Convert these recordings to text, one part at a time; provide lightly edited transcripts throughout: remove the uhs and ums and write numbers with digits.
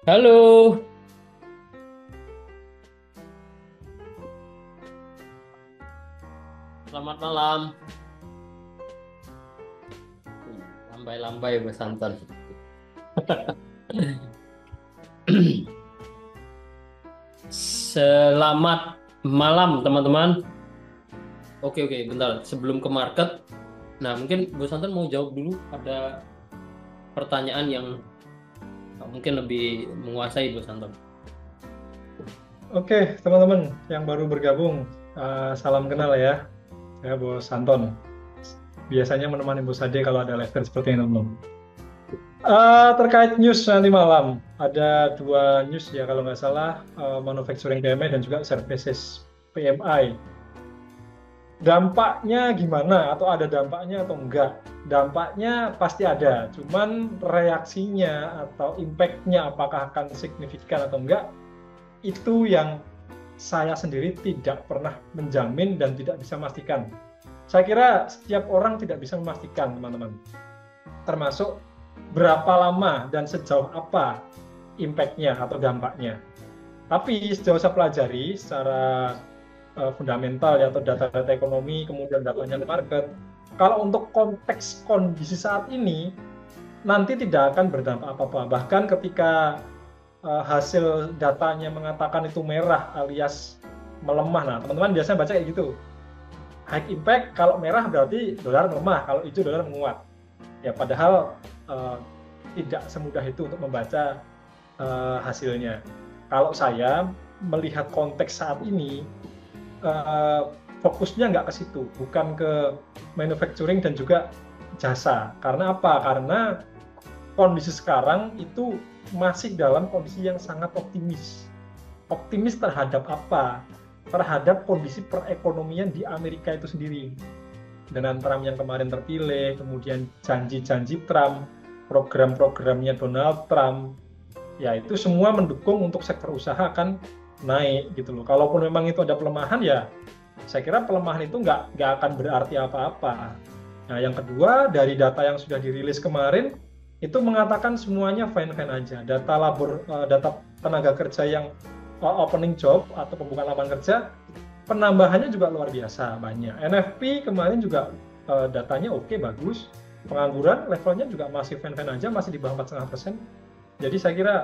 Halo, selamat malam. Lambai-lambai Mas Anton. Selamat malam teman-teman. Oke, bentar. Sebelum ke market, nah mungkin Bu Santon mau jawab dulu. Ada pertanyaan yang mungkin lebih menguasai Bu Santon. Oke, teman-teman yang baru bergabung, salam kenal ya. Saya Bos Anton. Biasanya menemani Bos Ade kalau ada live seperti ini, teman-teman. Terkait news nanti malam, ada dua news ya kalau nggak salah, manufacturing PMI dan juga services PMI. Dampaknya gimana? Atau ada dampaknya atau enggak? Dampaknya pasti ada, cuman reaksinya atau impact-nya apakah akan signifikan atau enggak, itu yang saya sendiri tidak pernah menjamin dan tidak bisa memastikan. Saya kira setiap orang tidak bisa memastikan, teman-teman. Termasuk berapa lama dan sejauh apa impact-nya atau dampaknya. Tapi sejauh saya pelajari secara fundamental ya, atau data-data ekonomi, kemudian datanya market, kalau untuk konteks kondisi saat ini, nanti tidak akan berdampak apa-apa. Bahkan ketika hasil datanya mengatakan itu merah alias melemah. Nah, teman-teman biasanya baca kayak gitu. High impact, kalau merah berarti dolar melemah, kalau hijau dolar menguat. Ya, padahal tidak semudah itu untuk membaca hasilnya. Kalau saya melihat konteks saat ini, fokusnya nggak ke situ, bukan ke manufacturing dan juga jasa. Karena apa? Karena kondisi sekarang itu masih dalam kondisi yang sangat optimis. Optimis terhadap apa? Terhadap kondisi perekonomian di Amerika itu sendiri. Dengan Trump yang kemarin terpilih, kemudian janji-janji Trump, program-programnya Donald Trump, ya itu semua mendukung untuk sektor usaha akan naik gitu loh. Kalaupun memang itu ada pelemahan, ya saya kira pelemahan itu nggak akan berarti apa-apa. Nah, yang kedua, dari data yang sudah dirilis kemarin, itu mengatakan semuanya fine-fine aja. Data tenaga kerja yang opening job atau pembukaan lapangan kerja, penambahannya juga luar biasa banyak. NFP kemarin juga datanya oke, bagus. Pengangguran levelnya juga masih fine-fine aja, masih di bawah 4,5%. Jadi saya kira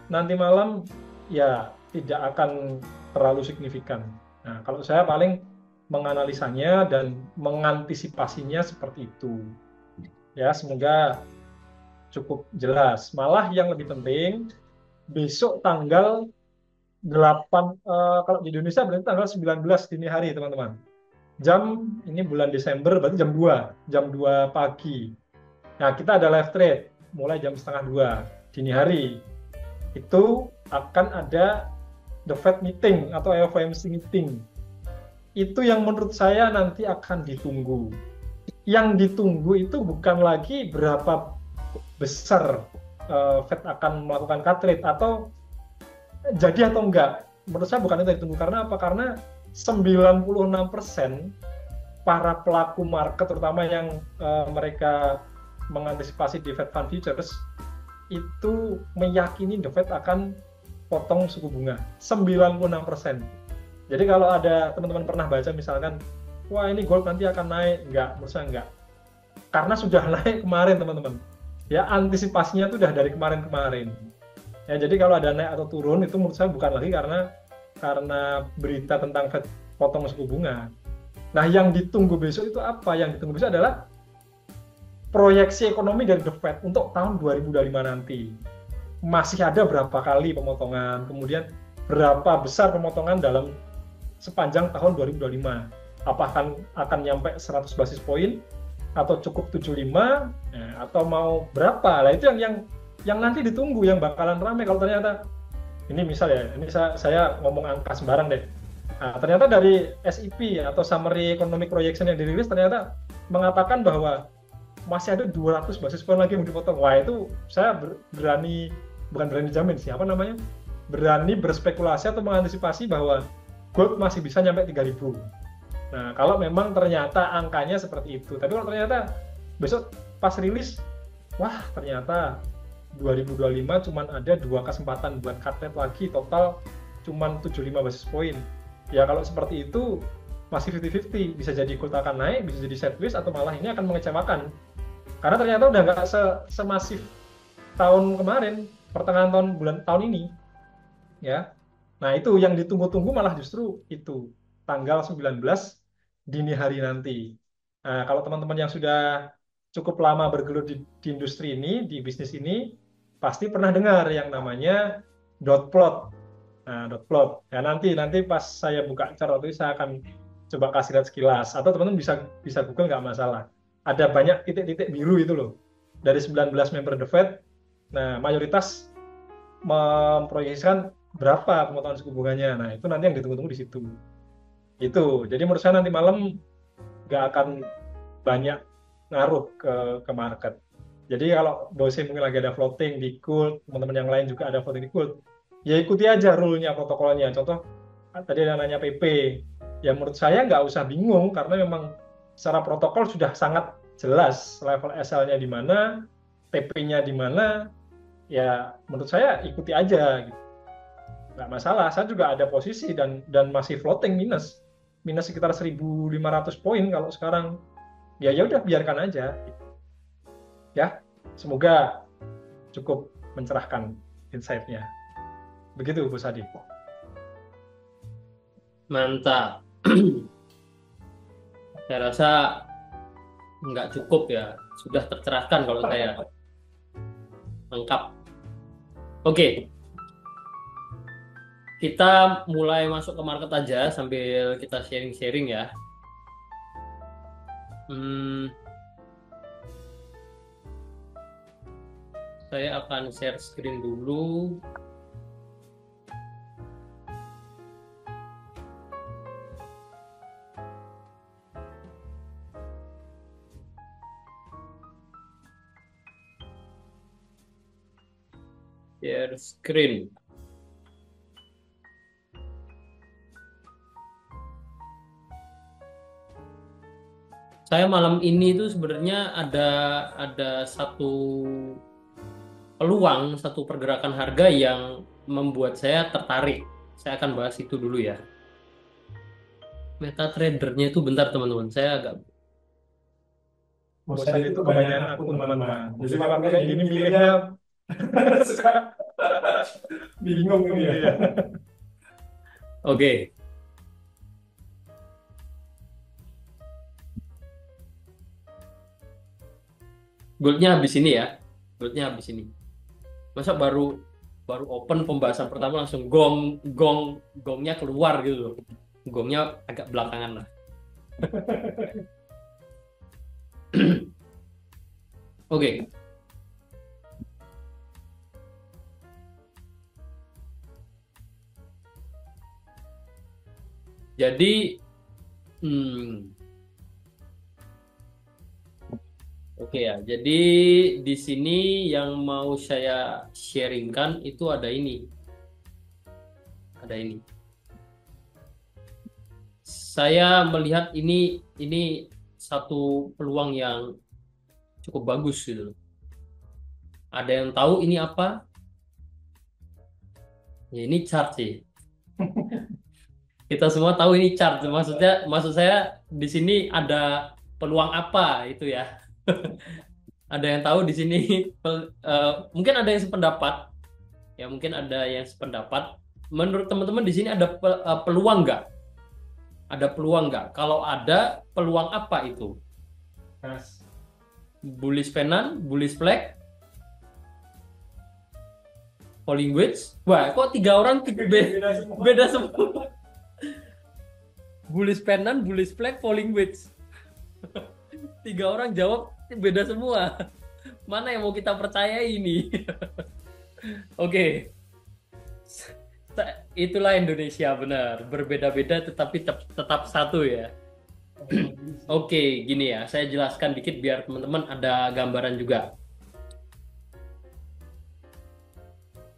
nanti malam ya tidak akan terlalu signifikan. Nah, kalau saya paling menganalisanya dan mengantisipasinya seperti itu. Ya, semoga cukup jelas. Malah yang lebih penting, besok tanggal 8, kalau di Indonesia berarti tanggal 19 dini hari, teman-teman. Ini bulan Desember, berarti jam 2 pagi. Nah, kita ada live trade, mulai jam setengah 2 dini hari. Itu akan ada the Fed meeting atau FOMC meeting. Itu yang menurut saya nanti akan ditunggu. Yang ditunggu itu bukan lagi berapa besar Fed akan melakukan cut rate atau jadi atau enggak. Menurut saya bukan itu ditunggu. Karena apa? Karena 96% para pelaku market, terutama yang mereka mengantisipasi di Fed Fund Futures, itu meyakini The Fed akan potong suku bunga 96%. Jadi kalau ada teman-teman pernah baca misalkan, wah ini gold nanti akan naik, enggak, menurut saya enggak. Karena sudah naik kemarin, teman-teman. Ya, antisipasinya itu udah dari kemarin-kemarin. Ya, jadi kalau ada naik atau turun itu menurut saya bukan lagi karena berita tentang Fed potong suku bunga. Nah, yang ditunggu besok itu apa? Yang ditunggu besok adalah proyeksi ekonomi dari The Fed untuk tahun 2025 nanti. Masih ada berapa kali pemotongan, kemudian berapa besar pemotongan dalam sepanjang tahun 2025. Apakah akan nyampe 100 basis poin atau cukup 75, atau mau berapa? Nah, itu yang nanti ditunggu, yang bakalan ramai. Kalau ternyata ini misal ya, ini saya ngomong angka sembarang deh. Nah, ternyata dari SEP atau Summary Economic Projection yang dirilis ternyata mengatakan bahwa masih ada 200 basis poin lagi yang dipotong. Wah, itu saya bukan berani jamin sih, berani berspekulasi atau mengantisipasi bahwa gold masih bisa nyampe 3.000. Nah, kalau memang ternyata angkanya seperti itu. Tapi kalau ternyata besok pas rilis, wah ternyata 2025 cuman ada 2 kesempatan buat cut rate lagi, total cuman 75 basis point. Ya kalau seperti itu masih 50-50, bisa jadi gold akan naik, bisa jadi sideways, atau malah ini akan mengecewakan. Karena ternyata udah nggak semasif tahun kemarin, pertengahan tahun ini, ya. Nah itu yang ditunggu-tunggu malah justru itu tanggal 19 dini hari nanti. Nah kalau teman-teman yang sudah cukup lama bergelut di industri ini, di bisnis ini, pasti pernah dengar yang namanya dot plot. Nah, dot plot. Ya nanti pas saya buka chart itu saya akan coba kasih lihat sekilas. Atau teman-teman bisa Google, nggak masalah. Ada banyak titik-titik biru itu loh. Dari 19 member The Fed, nah mayoritas memproyeksikan berapa pemotongan suku bunganya. Nah itu nanti yang ditunggu-tunggu di situ. Itu. Jadi menurut saya nanti malam nggak akan banyak ngaruh ke market. Jadi kalau dosen mungkin lagi ada floating di gold, teman-teman yang lain juga ada floating di gold, ya ikuti aja rule-nya, protokolnya. Contoh, tadi ada nanya PP. Ya menurut saya nggak usah bingung, karena memang secara protokol sudah sangat jelas level SL-nya di mana, TP-nya di mana, ya menurut saya ikuti aja. Gitu. Nggak masalah, saya juga ada posisi dan masih floating minus sekitar 1.500 poin kalau sekarang. Ya udah biarkan aja. Ya, semoga cukup mencerahkan insight-nya. Begitu, Bu Sadi. Mantap. Saya rasa nggak cukup ya, sudah tercerahkan kalau saya. Lengkap. Oke, kita mulai masuk ke market aja sambil kita sharing-sharing ya. Saya akan share screen dulu. Share screen. Saya malam ini itu sebenarnya ada satu peluang, satu pergerakan harga yang membuat saya tertarik. Saya akan bahas itu dulu ya. MetaTrader-nya itu bentar teman-teman, saya agak bosan itu kebanyakan akun teman-teman. Jadi kalau kayak gini milihnya suka bingung ini ya. Oke. Goldnya habis ini ya. Goldnya habis ini. Masa baru open pembahasan pertama langsung gongnya keluar gitu loh. Gongnya agak belakangan lah. Oke. Jadi oke ya, jadi di sini yang mau saya sharingkan itu ada ini. Ada ini. Saya melihat ini satu peluang yang cukup bagus gitu. Ada yang tahu ini apa? Ya ini chart sih. Kita semua tahu ini chart. Maksud saya di sini ada peluang apa itu ya. Ada yang tahu di sini mungkin ada yang sependapat. Ya mungkin ada yang sependapat. Menurut teman-teman di sini ada peluang nggak? Ada peluang nggak? Kalau ada, peluang apa itu? Yes. Bullish pennant, bullish flag, falling wedge. Wah, kok 3 orang beda semua. Bullish pennant, bullish flag, falling wedge. 3 orang jawab beda semua. Mana yang mau kita percaya ini? Oke. Itulah Indonesia, benar. Berbeda-beda tetapi tetap satu ya. Oke, gini ya. Saya jelaskan dikit biar teman-teman ada gambaran juga.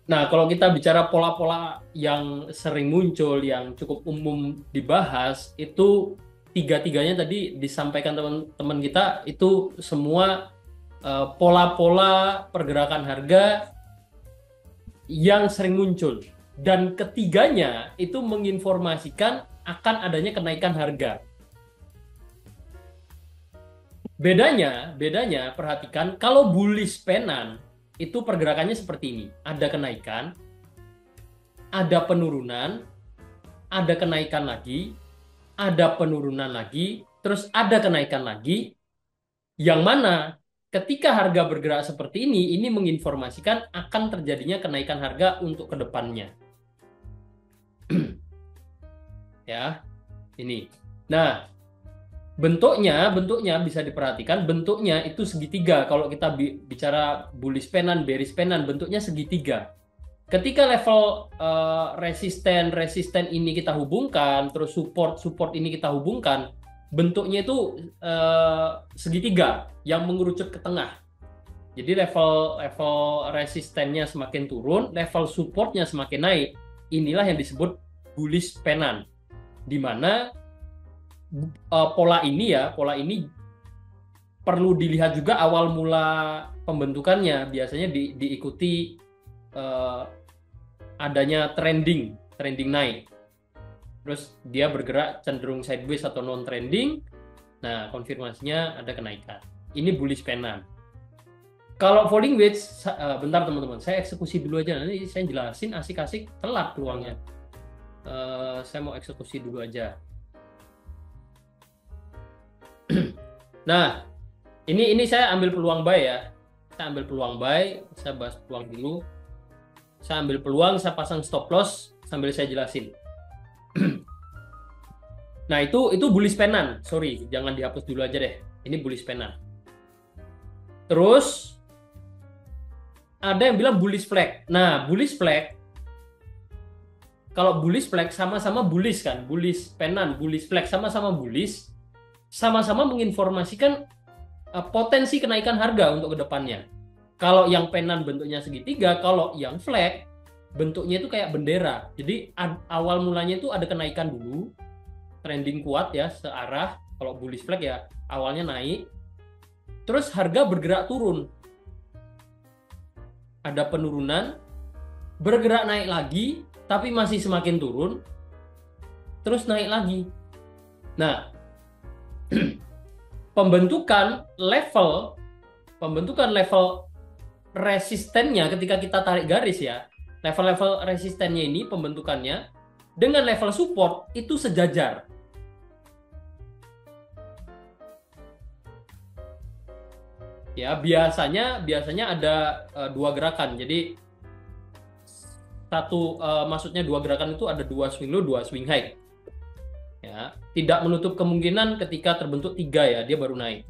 Nah, kalau kita bicara pola-pola yang sering muncul, yang cukup umum dibahas, itu tiga-tiganya tadi disampaikan teman-teman kita, itu semua pola-pola pergerakan harga yang sering muncul. Dan ketiganya itu menginformasikan akan adanya kenaikan harga. Bedanya perhatikan kalau bullish penan itu pergerakannya seperti ini. Ada kenaikan, ada penurunan, ada kenaikan lagi, ada penurunan lagi, terus ada kenaikan lagi. Yang mana ketika harga bergerak seperti ini menginformasikan akan terjadinya kenaikan harga untuk kedepannya. Ya, ini. Nah, bentuknya bisa diperhatikan, bentuknya itu segitiga. Kalau kita bicara bullish penan, bearish penan, bentuknya segitiga. Ketika level resisten ini kita hubungkan, terus support ini kita hubungkan, bentuknya itu segitiga yang mengerucut ke tengah. Jadi level resistennya semakin turun, level supportnya semakin naik. Inilah yang disebut bullish penan, di mana pola ini perlu dilihat juga awal mula pembentukannya. Biasanya diikuti adanya trending naik. Terus dia bergerak cenderung sideways atau non trending. Nah, konfirmasinya ada kenaikan. Ini bullish penan. Kalau falling wedge, bentar teman-teman, saya eksekusi dulu aja. Nanti saya jelasin asik-asik, telat peluangnya. Saya mau eksekusi dulu aja. Nah, ini saya ambil peluang buy ya. Saya ambil peluang buy, saya bahas peluang dulu. Saya ambil peluang, saya pasang stop loss sambil saya jelasin. Nah, itu bullish penan. Sorry, jangan dihapus dulu aja deh. Ini bullish penan. Terus ada yang bilang bullish flag. Nah, bullish flag, kalau bullish flag sama-sama bullish kan, bullish penan, bullish flag sama-sama bullish, sama-sama menginformasikan potensi kenaikan harga untuk kedepannya. Kalau yang penan bentuknya segitiga, kalau yang flag bentuknya itu kayak bendera. Jadi awal mulanya itu ada kenaikan dulu, trending kuat ya, searah. Kalau bullish flag ya awalnya naik, terus harga bergerak turun. Ada penurunan, bergerak naik lagi, tapi masih semakin turun, terus naik lagi. Nah, pembentukan level resistennya ketika kita tarik garis ya, level-level resistennya ini pembentukannya dengan level support itu sejajar. Ya, biasanya ada dua gerakan. Jadi maksudnya dua gerakan itu ada dua swing low, dua swing high. Ya, tidak menutup kemungkinan ketika terbentuk tiga ya, dia baru naik.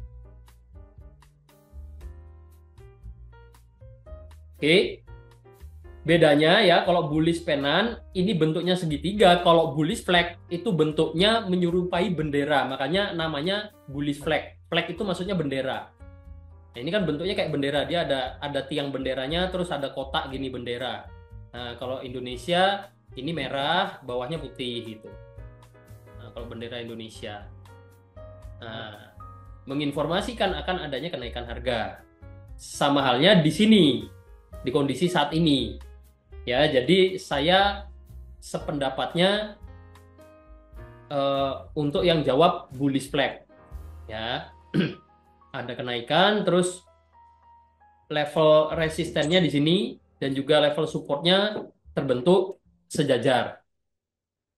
Oke. Bedanya ya, kalau bullish penan ini bentuknya segitiga, kalau bullish flag itu bentuknya menyerupai bendera, makanya namanya bullish flag. Flag itu maksudnya bendera. Nah, ini kan bentuknya kayak bendera, dia ada tiang benderanya, terus ada kotak gini bendera. Nah, kalau Indonesia ini merah, bawahnya putih gitu. Nah, kalau bendera Indonesia. Nah, menginformasikan akan adanya kenaikan harga. Sama halnya di sini, di kondisi saat ini. Ya, jadi saya sependapatnya untuk yang jawab bullish flag. Ya. Ada kenaikan, terus level resistennya di sini dan juga level supportnya terbentuk sejajar.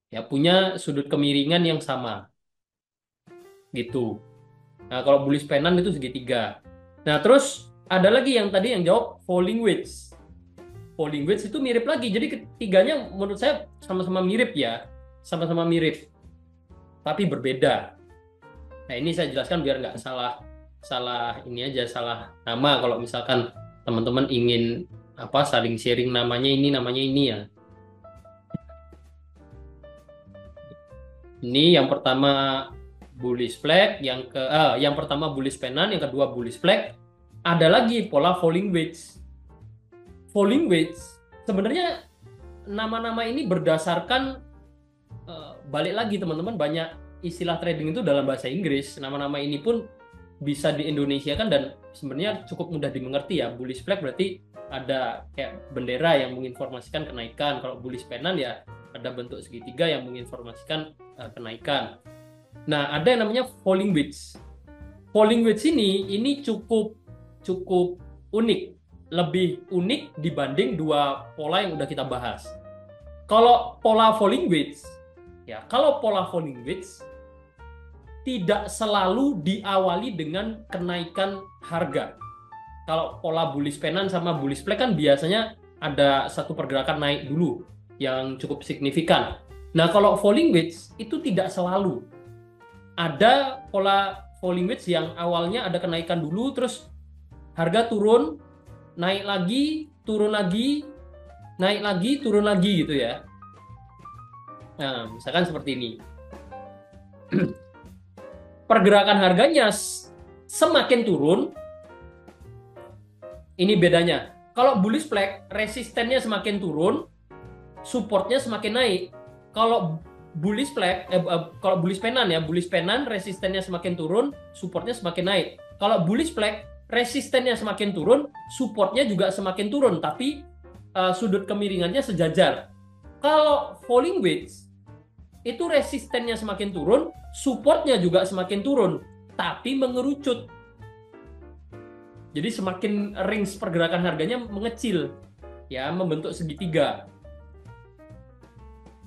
Ya, punya sudut kemiringan yang sama. Gitu. Nah, kalau bullish penan itu segitiga. Nah, terus ada lagi yang tadi yang jawab falling wedge. Falling wedge itu mirip lagi. Jadi ketiganya menurut saya sama-sama mirip ya. Sama-sama mirip. Tapi berbeda. Nah, ini saya jelaskan biar nggak salah ini aja, salah nama. Kalau misalkan teman-teman ingin saling sharing namanya ini ya. Ini yang pertama bullish flag, yang pertama bullish penan, yang kedua bullish flag. Ada lagi pola falling wedge. Falling wedge sebenarnya nama-nama ini berdasarkan balik lagi teman-teman, banyak istilah trading itu dalam bahasa Inggris. Nama-nama ini pun bisa di Indonesia kan, dan sebenarnya cukup mudah dimengerti ya. Bullish flag berarti ada kayak bendera yang menginformasikan kenaikan. Kalau bullish pennant ya ada bentuk segitiga yang menginformasikan kenaikan. Nah, ada yang namanya falling wedge. Falling wedge ini cukup unik, lebih unik dibanding dua pola yang udah kita bahas. Kalau pola falling wedge tidak selalu diawali dengan kenaikan harga. Kalau pola bullish pennant sama bullish flag kan biasanya ada satu pergerakan naik dulu yang cukup signifikan. Nah, kalau falling wedge itu tidak selalu. Ada pola falling wedge yang awalnya ada kenaikan dulu, terus harga turun, naik lagi, turun lagi, naik lagi, turun lagi gitu ya. Nah, misalkan seperti ini. Pergerakan harganya semakin turun, ini bedanya. Kalau bullish flag, resistennya semakin turun, supportnya semakin naik. Kalau bullish flag, kalau bullish pennant ya, bullish pennant resistennya semakin turun, supportnya semakin naik. Kalau bullish flag, resistennya semakin turun, supportnya juga semakin turun, tapi sudut kemiringannya sejajar. Kalau falling wedge, itu resistennya semakin turun, supportnya juga semakin turun, tapi mengerucut. Jadi semakin range pergerakan harganya mengecil, ya, membentuk segitiga.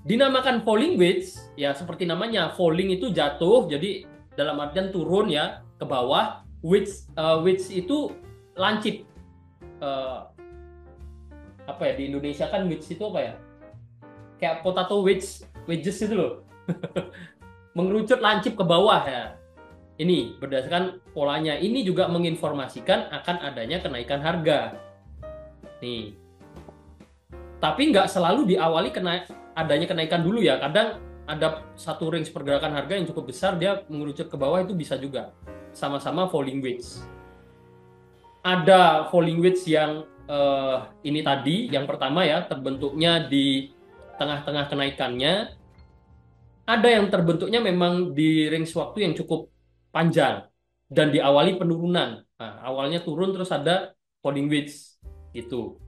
Dinamakan falling wedge, ya seperti namanya, falling itu jatuh, jadi dalam artian turun ya ke bawah. Wedge itu lancip. Apa ya, di Indonesia kan wedge itu apa ya? Kayak potato wedges itu loh. Mengerucut lancip ke bawah ya. Ini berdasarkan polanya. Ini juga menginformasikan akan adanya kenaikan harga. Nih. Tapi nggak selalu diawali adanya kenaikan dulu ya. Kadang ada satu range pergerakan harga yang cukup besar, dia mengerucut ke bawah, itu bisa juga. Sama-sama falling wedge. Ada falling wedge yang ini tadi, yang pertama ya, terbentuknya di tengah-tengah kenaikannya. Ada yang terbentuknya memang di range waktu yang cukup panjang dan diawali penurunan. Nah, awalnya turun terus ada falling wedge gitu.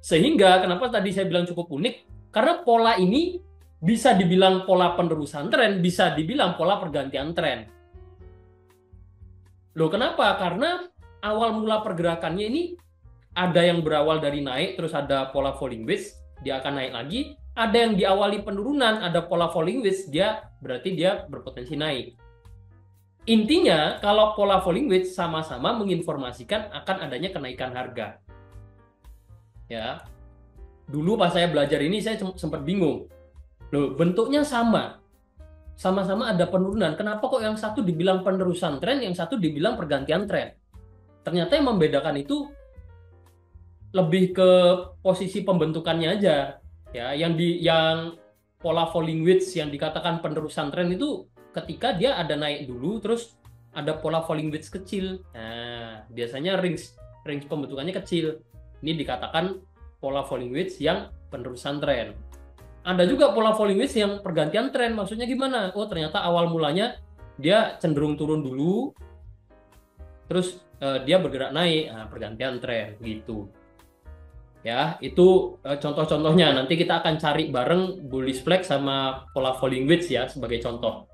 Sehingga kenapa tadi saya bilang cukup unik? Karena pola ini bisa dibilang pola penerusan tren, bisa dibilang pola pergantian tren. Loh, kenapa? Karena awal mula pergerakannya ini ada yang berawal dari naik, terus ada pola falling wedge, dia akan naik lagi. Ada yang diawali penurunan, ada pola falling wedge, berarti dia berpotensi naik. Intinya, kalau pola falling wedge sama-sama menginformasikan akan adanya kenaikan harga. Ya, dulu pas saya belajar ini saya sempat bingung. Loh, bentuknya sama-sama ada penurunan. Kenapa kok yang satu dibilang penerusan tren, yang satu dibilang pergantian tren? Ternyata yang membedakan itu lebih ke posisi pembentukannya aja. Ya, yang pola falling wedge yang dikatakan penerusan tren itu ketika dia ada naik dulu terus ada pola falling wedge kecil. Nah, biasanya range pembentukannya kecil. Ini dikatakan pola falling wedge yang penerusan tren. Ada juga pola falling wedge yang pergantian tren. Maksudnya gimana? Oh, ternyata awal mulanya dia cenderung turun dulu, terus dia bergerak naik. Nah, pergantian tren gitu. Ya, itu contoh-contohnya. Nanti kita akan cari bareng bullish flag sama pola falling wedge ya sebagai contoh.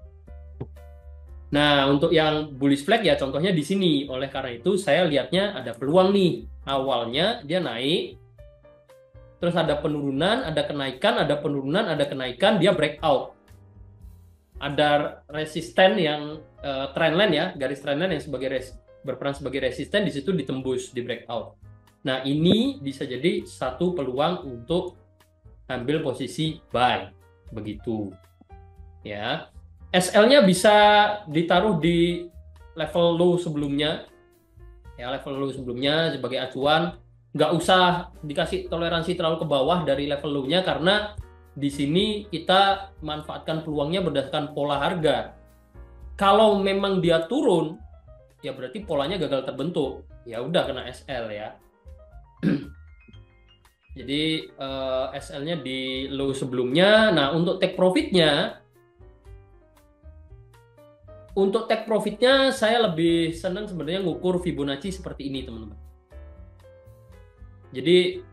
Nah, untuk yang bullish flag ya contohnya di sini. Oleh karena itu saya lihatnya ada peluang nih. Awalnya dia naik, terus ada penurunan, ada kenaikan, ada penurunan, ada kenaikan, dia breakout. Ada resisten yang trendline ya, garis trendline yang berperan sebagai resisten, di situ ditembus di breakout. Nah, ini bisa jadi satu peluang untuk ambil posisi buy, begitu. Ya, SL-nya bisa ditaruh di level low sebelumnya, ya level low sebelumnya sebagai acuan. Nggak usah dikasih toleransi terlalu ke bawah dari level low-nya, karena di sini kita manfaatkan peluangnya berdasarkan pola harga. Kalau memang dia turun, ya berarti polanya gagal terbentuk. Ya udah kena SL ya. Jadi SL-nya di low sebelumnya. Nah, untuk take profit-nya, Untuk take profitnya saya lebih senang sebenarnya ngukur Fibonacci seperti ini teman-teman. Jadi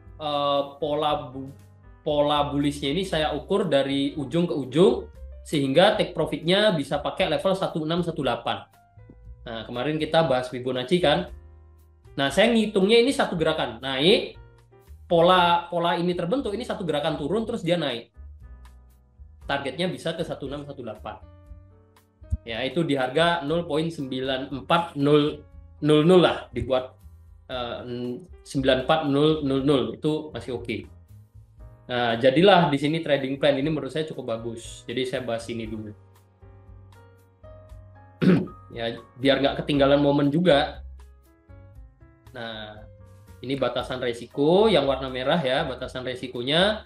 pola bullishnya ini saya ukur dari ujung ke ujung sehingga take profitnya bisa pakai level 1618. Nah, kemarin kita bahas Fibonacci kan. Nah, saya ngitungnya ini satu gerakan naik, pola ini terbentuk, ini satu gerakan turun terus dia naik. Targetnya bisa ke 1618. Ya, itu di harga 0.94000 lah, dibuat 94000 itu masih oke. Nah, jadilah di sini trading plan ini menurut saya cukup bagus. Jadi saya bahas ini dulu. Ya, biar nggak ketinggalan momen juga. Nah, ini batasan resiko yang warna merah ya, batasan resikonya.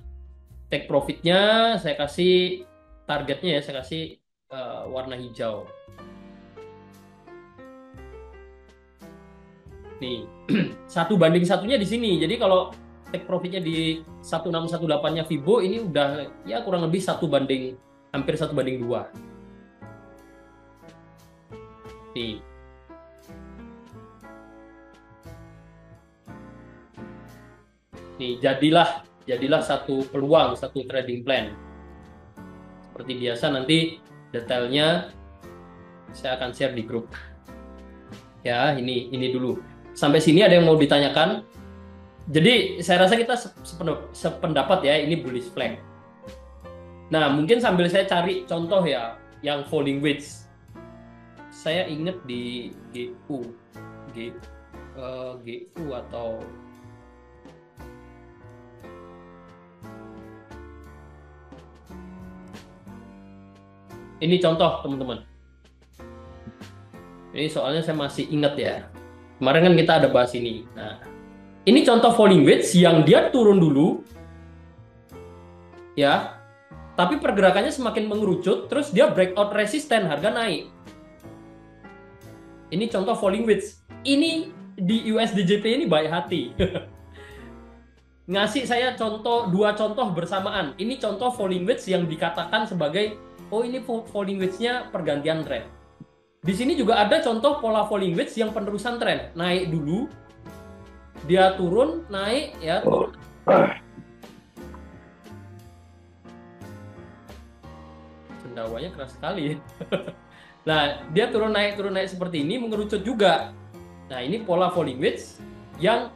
Take profitnya saya kasih targetnya ya, saya kasih warna hijau. Nih, 1:1 di sini. Jadi kalau take profitnya di 1618-nya Fibo ini udah ya kurang lebih hampir 1:2. Nih. Nih, jadilah satu peluang, satu trading plan. Seperti biasa nanti detailnya saya akan share di grup. Ya, ini dulu. Sampai sini ada yang mau ditanyakan? Jadi saya rasa kita sependapat ya, ini bullish flag. Nah, mungkin sambil saya cari contoh ya, yang falling wedge. Saya ingat di GU atau ini contoh teman-teman. Ini soalnya saya masih ingat ya. Kemarin kan kita ada bahas ini. Nah, ini contoh falling wedge yang dia turun dulu, ya. Tapi pergerakannya semakin mengerucut, terus dia breakout resisten, harga naik. Ini contoh falling wedge. Ini di USDJP ini baik hati. Ngasih saya dua contoh bersamaan. Ini contoh falling wedge yang dikatakan sebagai oh ini falling wedge-nya pergantian tren. Di sini juga ada contoh pola falling wedge yang penerusan tren. Naik dulu, dia turun, naik, ya turun. Cendawanya keras sekali. Nah, dia turun naik seperti ini, mengerucut juga. Nah, ini pola falling wedge yang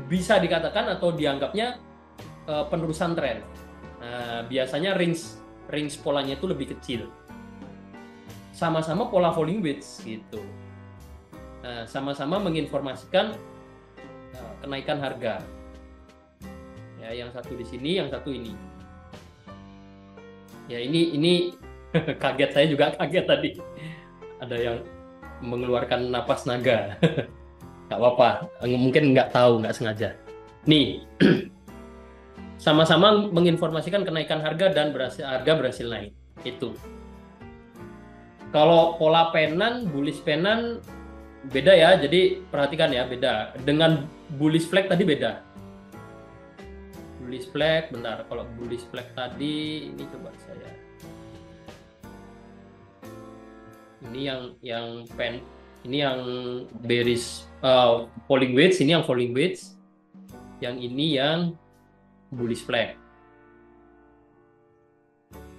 bisa dikatakan atau dianggapnya penerusan tren. Nah, biasanya range polanya itu lebih kecil. Sama-sama pola falling wedge gitu. Nah, sama-sama menginformasikan kenaikan harga. Ya, yang satu di sini, yang satu ini. Ya, ini kaget, saya juga kaget tadi. Ada yang mengeluarkan napas naga. Nggak apa-apa, mungkin nggak tahu, nggak sengaja. Nih, sama-sama menginformasikan kenaikan harga dan harga berhasil naik. Itu. Kalau pola penan, bullish penan beda ya. Jadi perhatikan ya, beda. Dengan bullish flag tadi beda. Bullish flag, bentar. Kalau bullish flag tadi, ini coba saya. Ini yang bearish falling wedge, ini yang falling wedge. Yang ini yang bullish flag.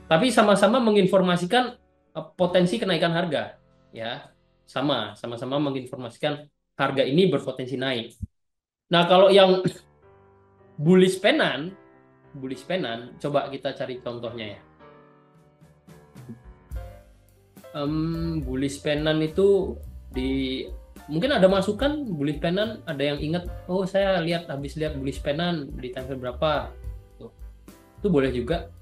Tapi sama-sama menginformasikan potensi kenaikan harga, ya. Sama-sama menginformasikan harga ini berpotensi naik. Nah, kalau yang bullish penan, coba kita cari contohnya ya. Bullish penan itu mungkin ada masukan bullish penan, ada yang ingat, oh saya habis lihat bullish penan di tanggal berapa, itu boleh juga.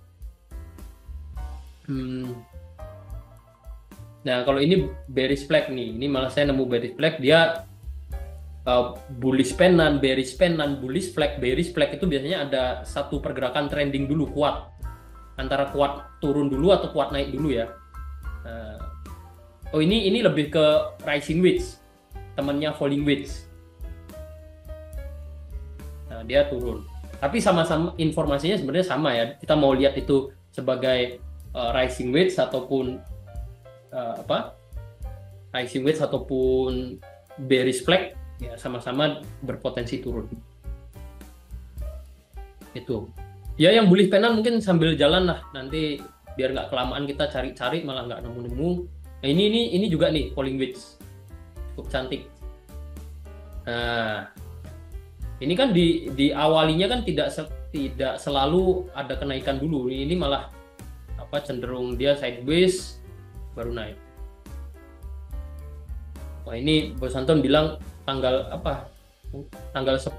Nah, kalau ini bearish flag nih, ini malah saya nemu bearish flag, dia bullish penan, bearish penan, bullish flag, bearish flag itu biasanya ada satu pergerakan trending dulu kuat, antara kuat turun dulu atau kuat naik dulu ya. Oh ini lebih ke rising wedge, temannya falling wedge. Nah, dia turun. Tapi sama-sama informasinya sebenarnya sama ya. Kita mau lihat itu sebagai rising wedge ataupun rising wedge ataupun bearish flag ya sama-sama berpotensi turun. Itu ya, yang bullish panel mungkin sambil jalan lah, nanti biar nggak kelamaan kita cari-cari malah nggak nemu-nemu. Nah ini juga nih falling wedge cukup cantik. Nah ini kan di awalinya kan tidak selalu ada kenaikan dulu, ini malah cenderung dia sideways baru naik. Wah ini Bos Anton bilang tanggal 10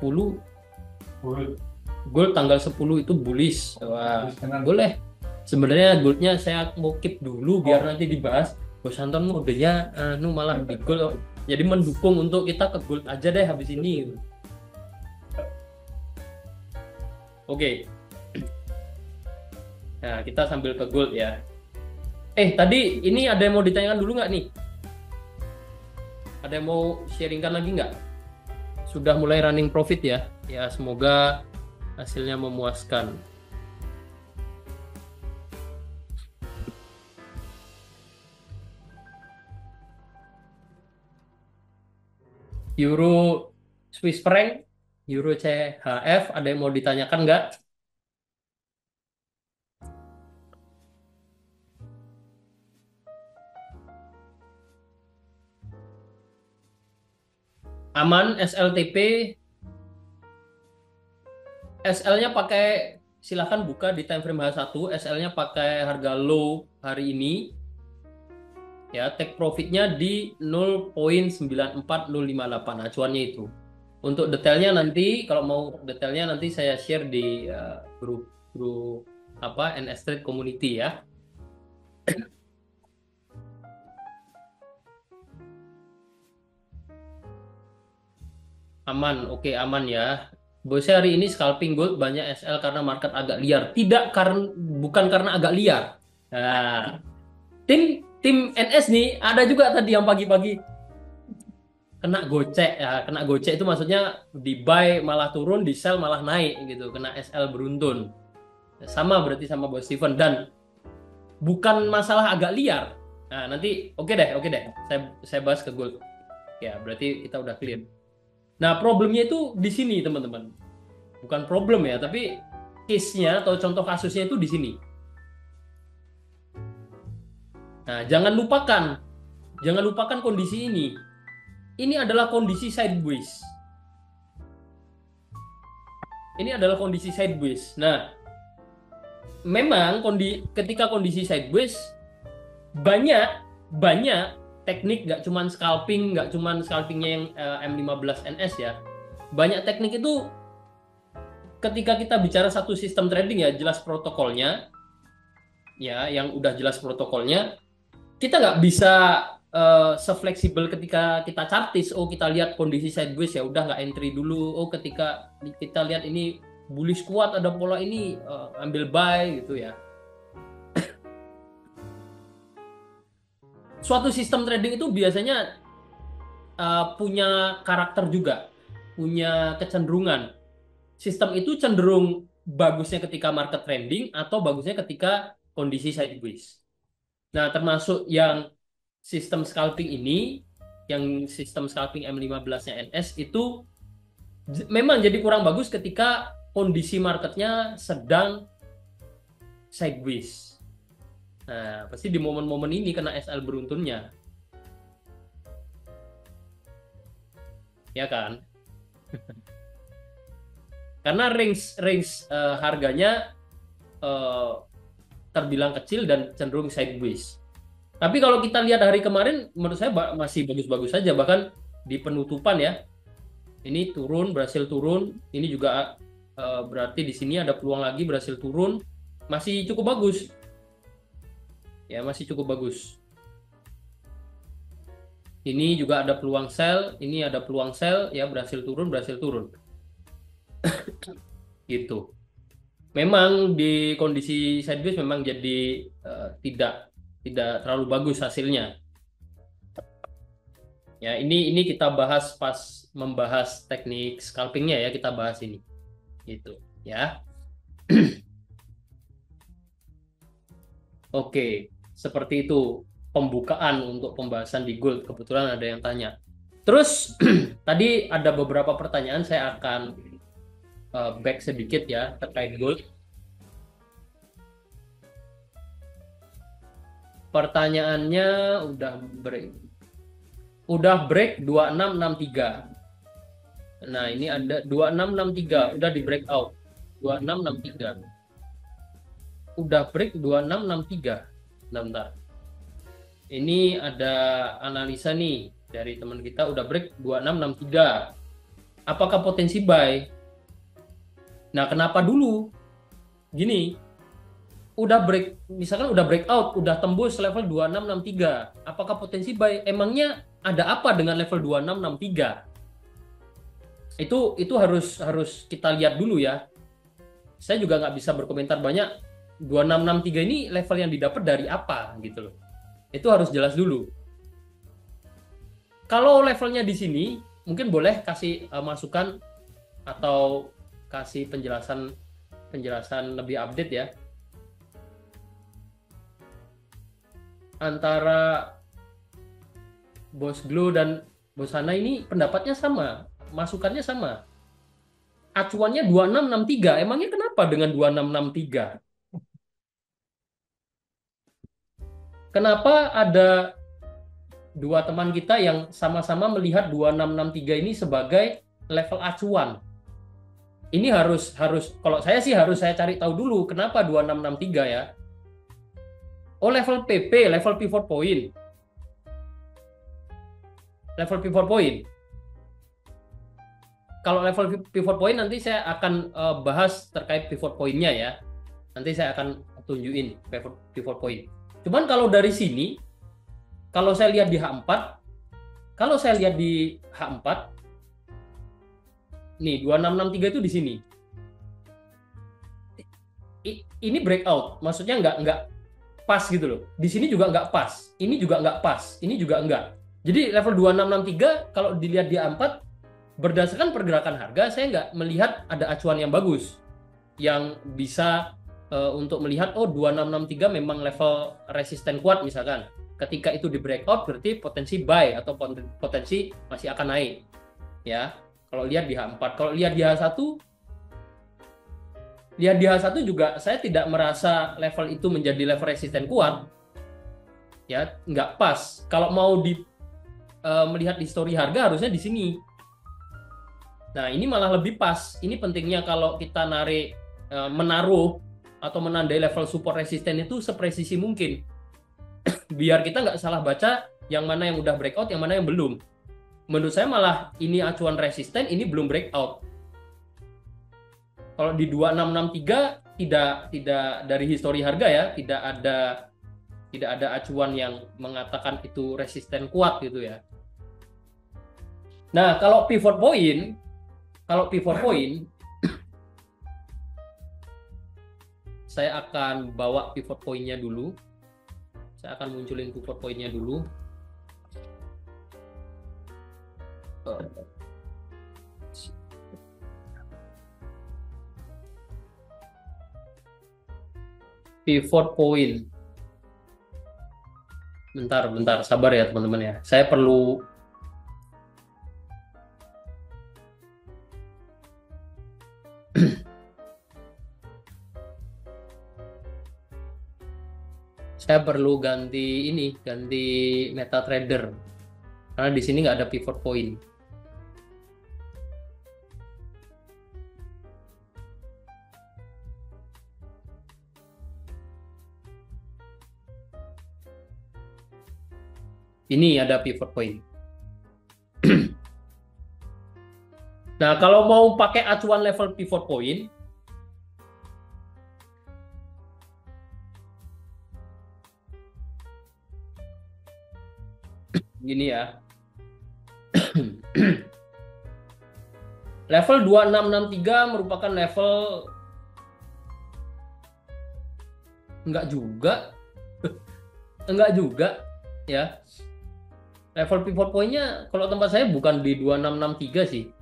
gold tanggal 10 itu bullish. Wah, boleh. Sebenarnya goldnya saya mau keep dulu biar nanti dibahas. Bos Anton modenya malah di gold. Jadi mendukung untuk kita ke gold aja deh habis ini. Oke. Nah, kita sambil ke gold ya. Tadi ini ada yang mau ditanyakan dulu nggak nih? Ada yang mau sharingkan lagi nggak? Sudah mulai running profit ya? Ya, semoga hasilnya memuaskan. Euro Swiss franc, Euro CHF, ada yang mau ditanyakan nggak? Aman SLTP, SL-nya pakai, silahkan buka di time frame H1, SL-nya pakai harga low hari ini. Ya, take profitnya di 0.94058 acuannya itu. Untuk detailnya nanti, kalau mau detailnya nanti saya share di grup NS Trade Community ya. Aman, oke aman ya. Bosnya hari ini scalping gold banyak SL karena market agak liar. Bukan karena agak liar. Nah, tim NS nih ada juga tadi yang pagi-pagi kena gocek ya. Kena gocek itu maksudnya di buy malah turun, di sell malah naik gitu. Kena SL beruntun. Sama berarti sama Bos Steven, dan bukan masalah agak liar. Nah, nanti oke deh. Saya bahas ke gold. Ya, berarti kita udah clear. Nah, problemnya itu di sini, teman-teman. Bukan problem ya, tapi case-nya atau contoh kasusnya itu di sini. Nah, jangan lupakan kondisi ini. Ini adalah kondisi sideways. Nah, memang ketika kondisi sideways banyak teknik, nggak cuman scalpingnya yang M15 NS ya. Banyak teknik itu ketika kita bicara satu sistem trading ya jelas protokolnya. Ya, yang udah jelas protokolnya, kita nggak bisa sefleksibel ketika kita chartis. Oh, kita lihat kondisi sideways ya udah nggak entry dulu. Oh, ketika kita lihat ini bullish kuat ada pola ini ambil buy gitu ya. Suatu sistem trading itu biasanya punya karakter juga, punya kecenderungan. Sistem itu cenderung bagusnya ketika market trending atau bagusnya ketika kondisi sideways. Nah, termasuk yang sistem scalping ini, yang sistem scalping M15-nya NS itu memang jadi kurang bagus ketika kondisi marketnya sedang sideways. Nah, pasti di momen-momen ini kena SL beruntunnya. Ya kan? Karena range harganya terbilang kecil dan cenderung sideways. Tapi kalau kita lihat hari kemarin, menurut saya masih bagus-bagus saja. Bahkan di penutupan ya, ini turun, berhasil turun. Ini juga berarti di sini ada peluang lagi berhasil turun. Masih cukup bagus. Ya, masih cukup bagus. Ini juga ada peluang sell, ini ada peluang sell, ya berhasil turun. Gitu. Memang di kondisi sideways memang jadi tidak terlalu bagus hasilnya. Ya, ini kita bahas pas membahas teknik scalpingnya ya, kita bahas ini. Gitu, ya. Oke, seperti itu pembukaan untuk pembahasan di Gold. Kebetulan ada yang tanya. Terus tadi ada beberapa pertanyaan, saya akan back sedikit ya terkait Gold. Pertanyaannya udah break 2663. Nah, ini ada 2663 udah di breakout. 2663. Udah break 2663. Bentar. Ini ada analisa nih dari teman kita, udah break 2663. Apakah potensi buy? Nah, kenapa dulu? Gini, udah break, misalkan udah breakout, udah tembus level 2663. Apakah potensi buy? Emangnya ada apa dengan level 2663? Itu harus kita lihat dulu ya. Saya juga nggak bisa berkomentar banyak. 2663 ini level yang didapat dari apa gitu loh. Itu harus jelas dulu. Kalau levelnya di sini, mungkin boleh kasih masukan atau kasih penjelasan lebih update ya. Antara Bos Glo dan Bos Hana ini pendapatnya sama, masukannya sama. Acuannya 2663. Emangnya kenapa dengan 2663? Kenapa ada dua teman kita yang sama-sama melihat 2663 ini sebagai level acuan? Ini harus kalau saya sih harus saya cari tahu dulu kenapa 2663 ya. Oh, level PP, level pivot point. Level pivot point. Kalau level pivot point nanti saya akan bahas terkait pivot point-nya ya. Nanti saya akan tunjukin pivot point. Cuman kalau dari sini, kalau saya lihat di H4, nih 2663 itu di sini. Ini breakout, maksudnya nggak pas gitu loh. Di sini juga nggak pas, ini juga nggak pas, ini juga nggak. Jadi level 2663 kalau dilihat di A4, berdasarkan pergerakan harga, saya nggak melihat ada acuan yang bagus yang bisa untuk melihat oh 2663 memang level resisten kuat misalkan. Ketika itu di breakout berarti potensi buy atau potensi masih akan naik. Ya. Kalau lihat di H4, kalau lihat di H1 juga saya tidak merasa level itu menjadi level resisten kuat. Ya, nggak pas. Kalau mau melihat histori harga harusnya di sini. Nah, ini malah lebih pas. Ini pentingnya kalau kita menaruh atau menandai level support resisten itu sepresisi mungkin. Biar kita nggak salah baca yang mana yang udah breakout, yang mana yang belum. Menurut saya malah ini acuan resisten, ini belum breakout. Kalau di 2663 tidak dari histori harga ya, tidak ada acuan yang mengatakan itu resisten kuat gitu ya. Nah, kalau pivot point saya akan bawa pivot point-nya dulu. Saya akan munculin pivot point-nya dulu. Pivot point. Bentar, sabar ya teman-teman ya. Saya perlu ganti MetaTrader karena di sini nggak ada pivot point. Ini ada pivot point. Nah, kalau mau pakai acuan level pivot point, gini ya. Level 2663 merupakan level enggak juga ya. Level pivot point-nya kalau tempat saya bukan di 2663 sih.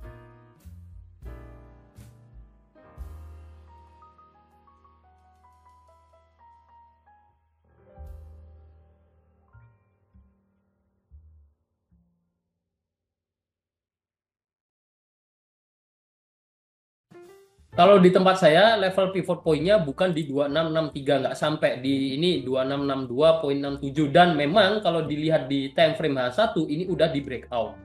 Kalau di tempat saya level pivot point-nya bukan di 2663, nggak sampai di ini 2662,67, dan memang kalau dilihat di time frame H1 ini udah di breakout.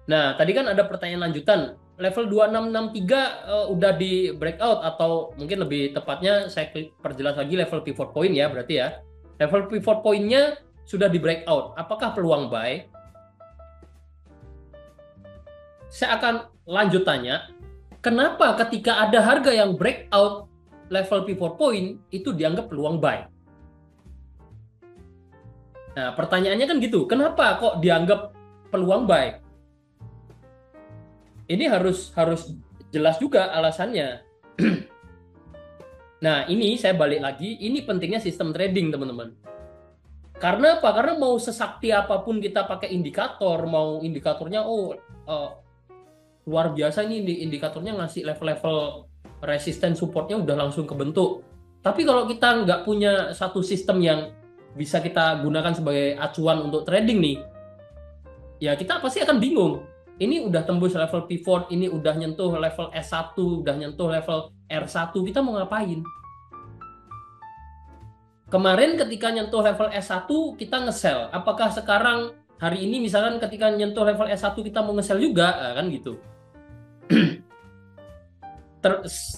Nah, tadi kan ada pertanyaan lanjutan. Level 2663 udah di breakout, atau mungkin lebih tepatnya saya perjelas lagi level pivot point ya, berarti ya. Level pivot point-nya sudah di breakout. Apakah peluang buy? Saya akan lanjut tanya, kenapa ketika ada harga yang breakout level pivot point itu dianggap peluang buy? Nah, pertanyaannya kan gitu. Kenapa kok dianggap peluang buy? Ini harus jelas juga alasannya. Nah, ini saya balik lagi, ini pentingnya sistem trading, teman-teman. Karena apa? Karena mau sesakti apapun kita pakai indikator, mau indikatornya luar biasa ini indikatornya ngasih level-level resisten supportnya udah langsung kebentuk. Tapi kalau kita nggak punya satu sistem yang bisa kita gunakan sebagai acuan untuk trading nih, ya kita pasti akan bingung. Ini udah tembus level pivot, ini udah nyentuh level S1, udah nyentuh level R1, kita mau ngapain? Kemarin ketika nyentuh level S1 kita nge-sell. Apakah sekarang hari ini misalkan ketika nyentuh level S1 kita mau nge-sell juga? Nah, kan gitu.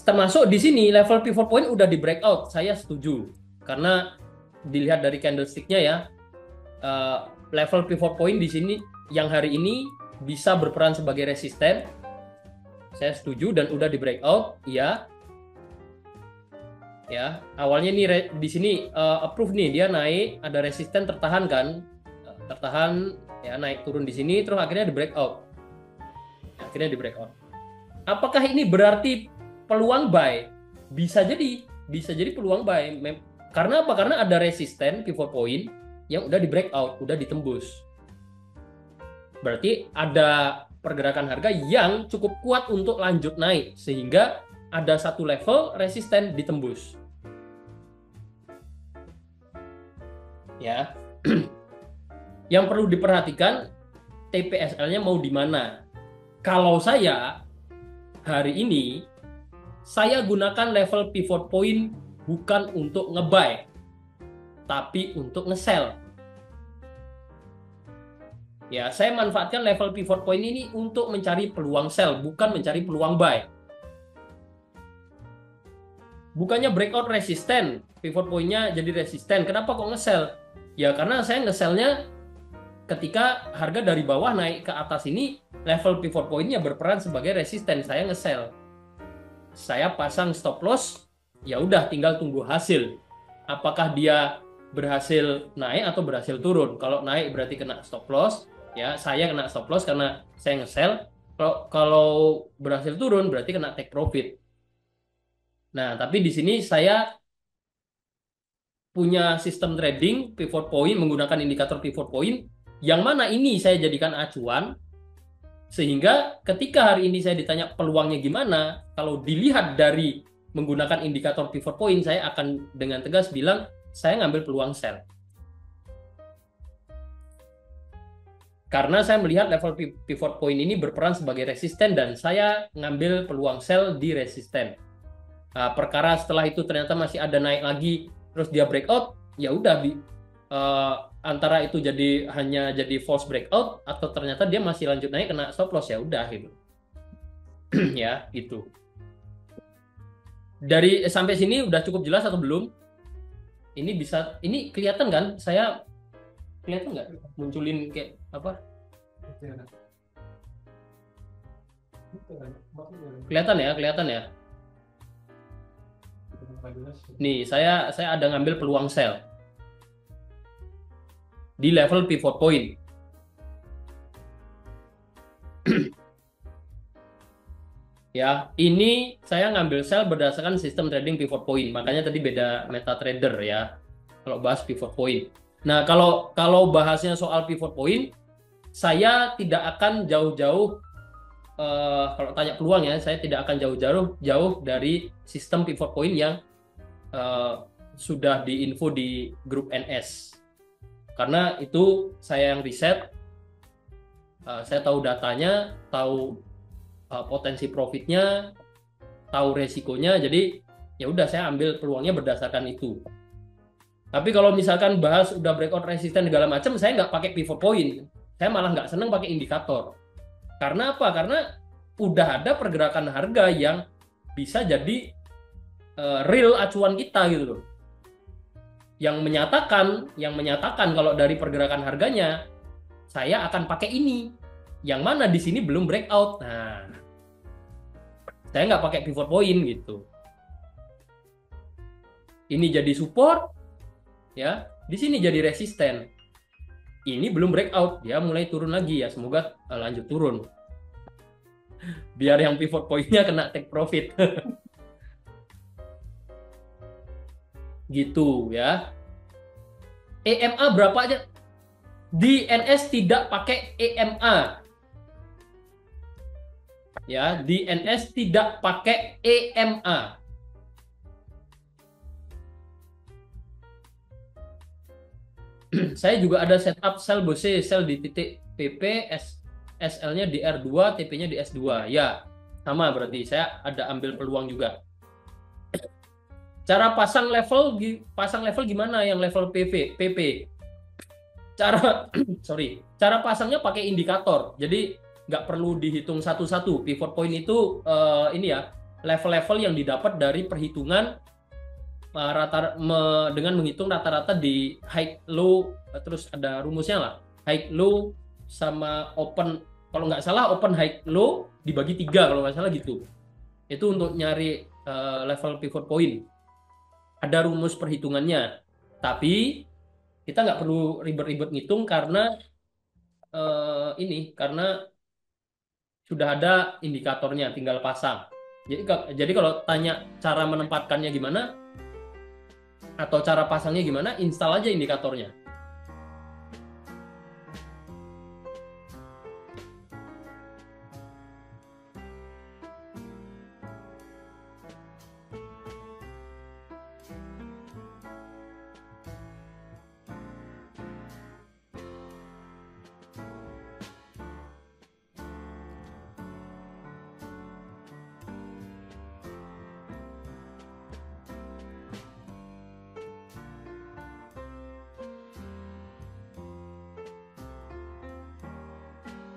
Termasuk di sini level pivot point udah di breakout, saya setuju. Karena dilihat dari candlestick-nya ya, level pivot point di sini yang hari ini bisa berperan sebagai resisten. Saya setuju dan udah di breakout, iya. Ya, awalnya nih di sini approve nih, dia naik, ada resisten tertahan kan? Tertahan ya, naik turun di sini terus akhirnya di breakout. Akhirnya di breakout. Apakah ini berarti peluang buy? Bisa jadi peluang buy. Karena apa? Karena ada resisten pivot point yang udah di breakout, udah ditembus. Berarti ada pergerakan harga yang cukup kuat untuk lanjut naik, sehingga ada satu level resisten ditembus. Ya. Yang perlu diperhatikan, TPSL-nya mau di mana. Kalau saya hari ini saya gunakan level pivot point bukan untuk nge-buy, tapi untuk nge-sell. Ya, saya manfaatkan level pivot point ini untuk mencari peluang sell, bukan mencari peluang buy. Bukannya breakout resisten, pivot point-nya jadi resisten. Kenapa kok nge-sell? Ya karena saya nge-sell-nya ketika harga dari bawah naik ke atas ini, level pivot point-nya berperan sebagai resisten, saya nge-sell. Saya pasang stop loss, ya udah tinggal tunggu hasil. Apakah dia berhasil naik atau berhasil turun? Kalau naik berarti kena stop loss, ya saya kena stop loss karena saya nge-sell. Kalau berhasil turun berarti kena take profit. Nah, tapi di sini saya punya sistem trading pivot point menggunakan indikator pivot point yang mana ini saya jadikan acuan, sehingga ketika hari ini saya ditanya peluangnya gimana, kalau dilihat dari menggunakan indikator pivot point, saya akan dengan tegas bilang saya ngambil peluang sell. Karena saya melihat level pivot point ini berperan sebagai resisten dan saya ngambil peluang sell di resisten. Nah, perkara setelah itu ternyata masih ada naik lagi, terus dia breakout, ya udah antara itu hanya jadi false breakout atau ternyata dia masih lanjut naik kena stop loss, ya udah gitu. Ya, gitu. Dari sampai sini udah cukup jelas atau belum? Ini kelihatan kan? Saya kelihatan nggak munculin kayak apa? Kelihatan ya. Nih, saya ada ngambil peluang sell di level pivot point. Ya, ini saya ngambil sell berdasarkan sistem trading pivot point. Makanya tadi beda MetaTrader ya. Kalau bahas pivot point. Nah, kalau bahasnya soal pivot point, saya tidak akan jauh-jauh kalau tanya peluang ya, saya tidak akan jauh dari sistem pivot point yang sudah diinfo di grup NS, karena itu saya yang riset, saya tahu datanya, tahu potensi profitnya, tahu resikonya, jadi ya udah saya ambil peluangnya berdasarkan itu. Tapi kalau misalkan bahas udah breakout resisten segala macam, saya nggak pakai pivot point. Saya malah nggak seneng pakai indikator. Karena apa? Karena udah ada pergerakan harga yang bisa jadi real acuan kita gitu loh. Yang menyatakan kalau dari pergerakan harganya saya akan pakai ini. Yang mana di sini belum breakout. Nah, saya nggak pakai pivot point gitu. Ini jadi support, ya. Di sini jadi resisten. Ini belum breakout, dia mulai turun lagi ya. Semoga lanjut turun. Biar yang pivot point-nya kena take profit. Gitu ya. EMA berapa aja? Di NS tidak pakai EMA. Ya, di NS tidak pakai EMA. Saya juga ada setup sell BOSE, sell di titik PP, SL-nya di R2, TP-nya di S2. Ya, sama berarti saya ada ambil peluang juga. Cara pasang level gimana yang level PP? Cara pasangnya pakai indikator. Jadi nggak perlu dihitung satu-satu. Pivot point itu ini ya, level-level yang didapat dari perhitungan dengan menghitung rata-rata di high low, terus ada rumusnya lah, high low sama open, kalau nggak salah open high low dibagi 3 kalau nggak salah gitu. Itu untuk nyari level pivot point, ada rumus perhitungannya, tapi kita nggak perlu ribet-ribet ngitung karena karena sudah ada indikatornya, tinggal pasang. Jadi kalau tanya cara menempatkannya gimana atau cara pasangnya gimana, install aja indikatornya.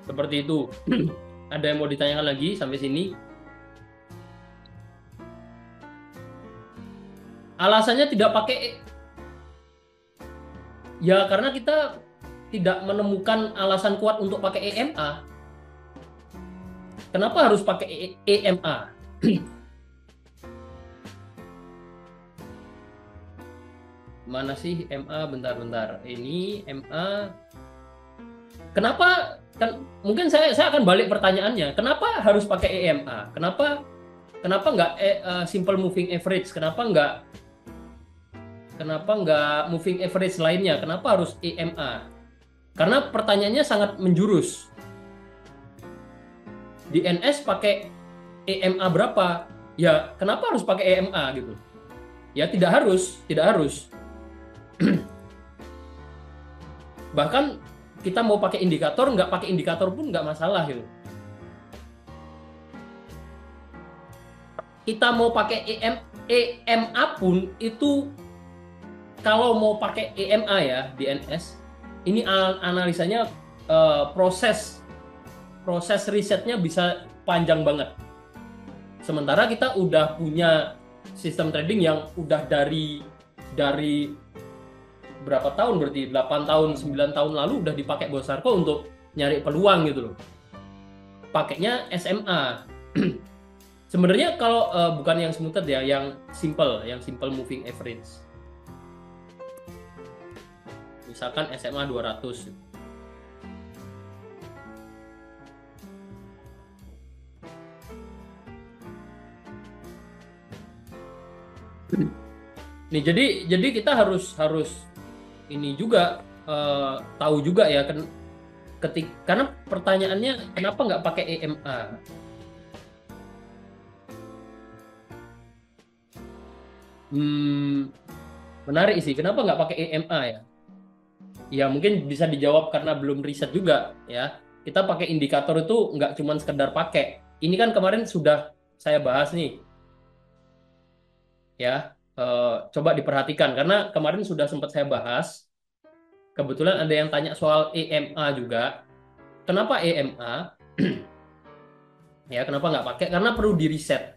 Seperti itu. Ada yang mau ditanyakan lagi sampai sini? Alasannya tidak pakai ya karena kita tidak menemukan alasan kuat untuk pakai EMA. Kenapa harus pakai EMA? Mana sih MA? Bentar. Ini MA. Kenapa? Kan mungkin saya akan balik pertanyaannya. Kenapa harus pakai EMA? Kenapa nggak simple moving average? Kenapa nggak moving average lainnya? Kenapa harus EMA? Karena pertanyaannya sangat menjurus. Di NS pakai EMA berapa? Ya, kenapa harus pakai EMA gitu? Ya tidak harus. Bahkan kita mau pakai indikator, nggak pakai indikator pun nggak masalah gitu. Kita mau pakai EMA pun itu, kalau mau pakai EMA ya di NS, ini analisanya proses risetnya bisa panjang banget. Sementara kita udah punya sistem trading yang udah dari berapa tahun, berarti 8 tahun 9 tahun lalu udah dipakai Bos Sarko untuk nyari peluang gitu loh. Pakainya SMA. Sebenarnya kalau bukan yang smoothed ya, yang simple moving average. Misalkan SMA 200. Nih jadi kita harus ini juga tahu juga ya kan, karena pertanyaannya kenapa nggak pakai EMA? Menarik sih, kenapa nggak pakai EMA ya? Ya mungkin bisa dijawab karena belum riset juga ya. Kita pakai indikator itu nggak cuma sekedar pakai. Ini kan kemarin sudah saya bahas nih. ya. Coba diperhatikan karena kemarin sudah sempat saya bahas. Kebetulan ada yang tanya soal EMA juga. Kenapa EMA? Ya, kenapa nggak pakai? Karena perlu di reset.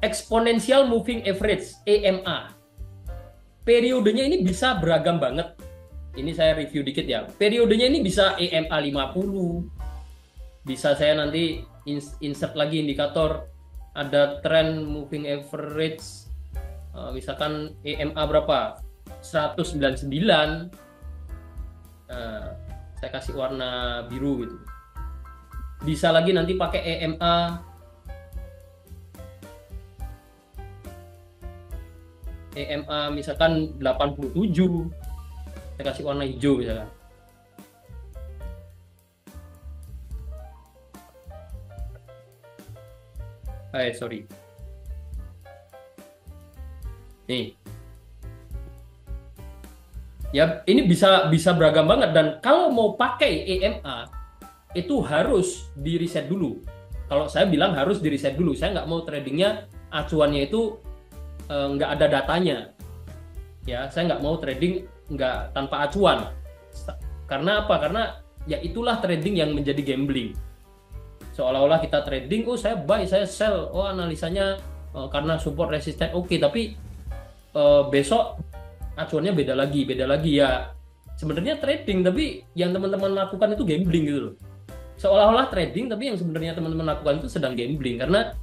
Exponential Moving Average (EMA). Periodenya ini bisa beragam banget. Ini saya review dikit ya. Periodenya ini bisa EMA 50. Bisa saya nanti insert lagi indikator ada trend moving average. Misalkan EMA berapa? 199. Saya kasih warna biru gitu. Bisa lagi nanti pakai EMA misalkan 87. Saya kasih warna hijau misalkan. Sorry. Nih. Ya, ini bisa beragam banget dan kalau mau pakai EMA itu harus di reset dulu. Kalau saya bilang harus di reset dulu. Saya nggak mau tradingnya acuannya itu nggak ada datanya. Ya, saya nggak mau trading nggak tanpa acuan. Karena apa? Karena ya itulah trading yang menjadi gambling. Seolah-olah kita trading, oh saya buy, saya sell, oh analisanya karena support resisten, oke, tapi besok acuannya beda lagi ya. Sebenarnya trading, tapi yang teman-teman lakukan itu gambling gitu loh. Seolah-olah trading, tapi yang sebenarnya teman-teman lakukan itu sedang gambling karena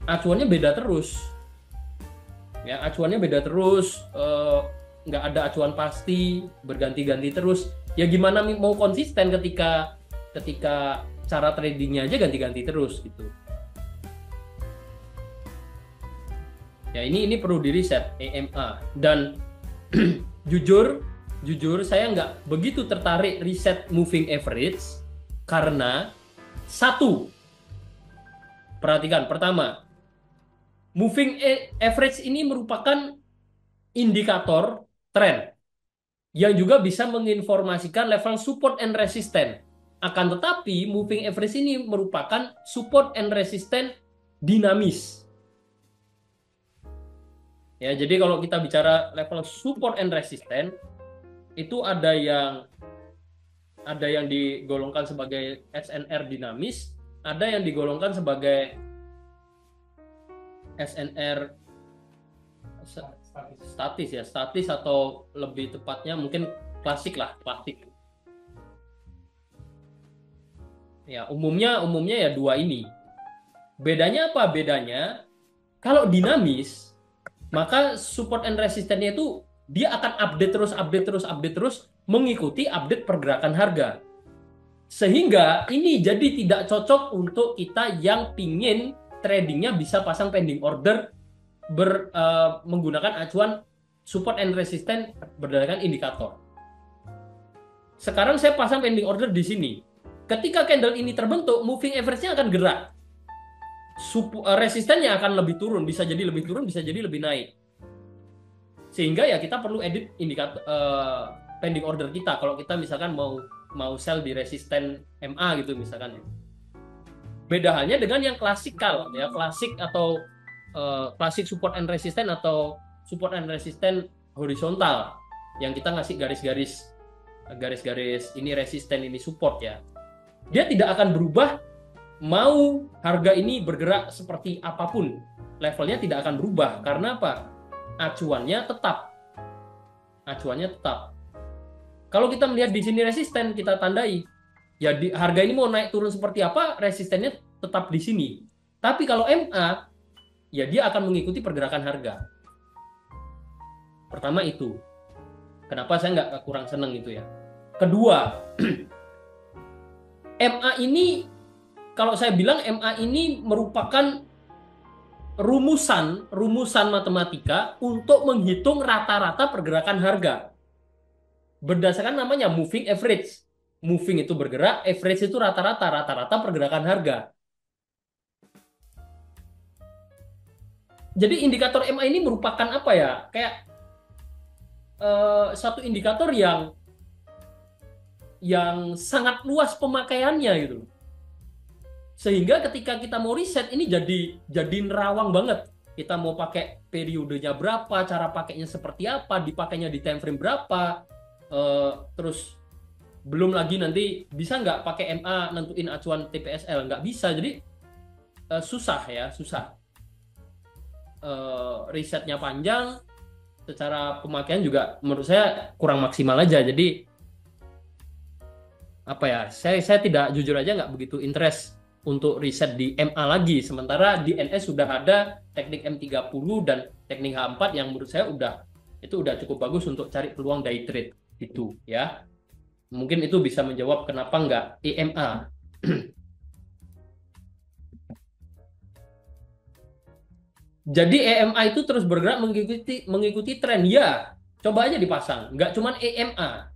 acuannya beda terus. Ya, acuannya beda terus, nggak ada acuan pasti, berganti-ganti terus. Ya gimana mau konsisten ketika cara tradingnya aja ganti-ganti terus gitu. Ya ini perlu di reset EMA dan jujur saya nggak begitu tertarik reset moving average karena satu, perhatikan pertama, moving average ini merupakan indikator tren yang juga bisa menginformasikan level support and resistance. Akan tetapi, moving average ini merupakan support and resistance dinamis. Ya, jadi kalau kita bicara level support and resistance, itu ada yang digolongkan sebagai SNR dinamis, ada yang digolongkan sebagai SNR statis atau lebih tepatnya mungkin klasik. Ya, umumnya ya dua ini. Bedanya apa? Bedanya kalau dinamis, maka support and resistance-nya itu dia akan update terus mengikuti update pergerakan harga. Sehingga ini jadi tidak cocok untuk kita yang pingin tradingnya bisa pasang pending order menggunakan acuan support and resistance berdasarkan indikator. Sekarang saya pasang pending order di sini. Ketika candle ini terbentuk, moving average-nya akan gerak. Resistennya akan lebih turun, bisa jadi lebih turun, bisa jadi lebih naik. Sehingga ya kita perlu edit indikator pending order kita kalau kita misalkan mau sell di resisten MA gitu misalkan. Beda halnya dengan yang klasikal ya, klasik atau klasik support and resistance atau support and resistance horizontal yang kita ngasih garis-garis ini resisten, ini support ya. Dia tidak akan berubah mau harga ini bergerak seperti apapun. Levelnya tidak akan berubah karena apa? Acuannya tetap. Kalau kita melihat di sini resisten, kita tandai. Ya harga ini mau naik turun seperti apa, resistennya tetap di sini. Tapi kalau MA, ya dia akan mengikuti pergerakan harga. Pertama itu. Kenapa saya nggak kurang seneng itu ya. Kedua, MA ini, kalau saya bilang MA ini merupakan rumusan matematika untuk menghitung rata-rata pergerakan harga. Berdasarkan namanya moving average. Moving itu bergerak, average itu rata-rata pergerakan harga. Jadi indikator MA ini merupakan apa ya? Kayak satu indikator yang sangat luas pemakaiannya gitu. Sehingga ketika kita mau riset ini jadi nerawang banget. Kita mau pakai periodenya berapa, cara pakainya seperti apa, dipakainya di time frame berapa, terus belum lagi nanti bisa nggak pakai MA nentuin acuan TPSL, nggak bisa. Jadi susah ya, susah. Risetnya panjang, secara pemakaian juga menurut saya kurang maksimal aja. Jadi apa ya, saya tidak, jujur aja nggak begitu interest untuk riset di MA lagi, sementara di NS sudah ada teknik M30 dan teknik H4 yang menurut saya udah cukup bagus untuk cari peluang day trade itu ya. Mungkin itu bisa menjawab kenapa nggak EMA. Jadi EMA itu terus bergerak mengikuti tren ya. Coba aja dipasang, nggak cuman EMA.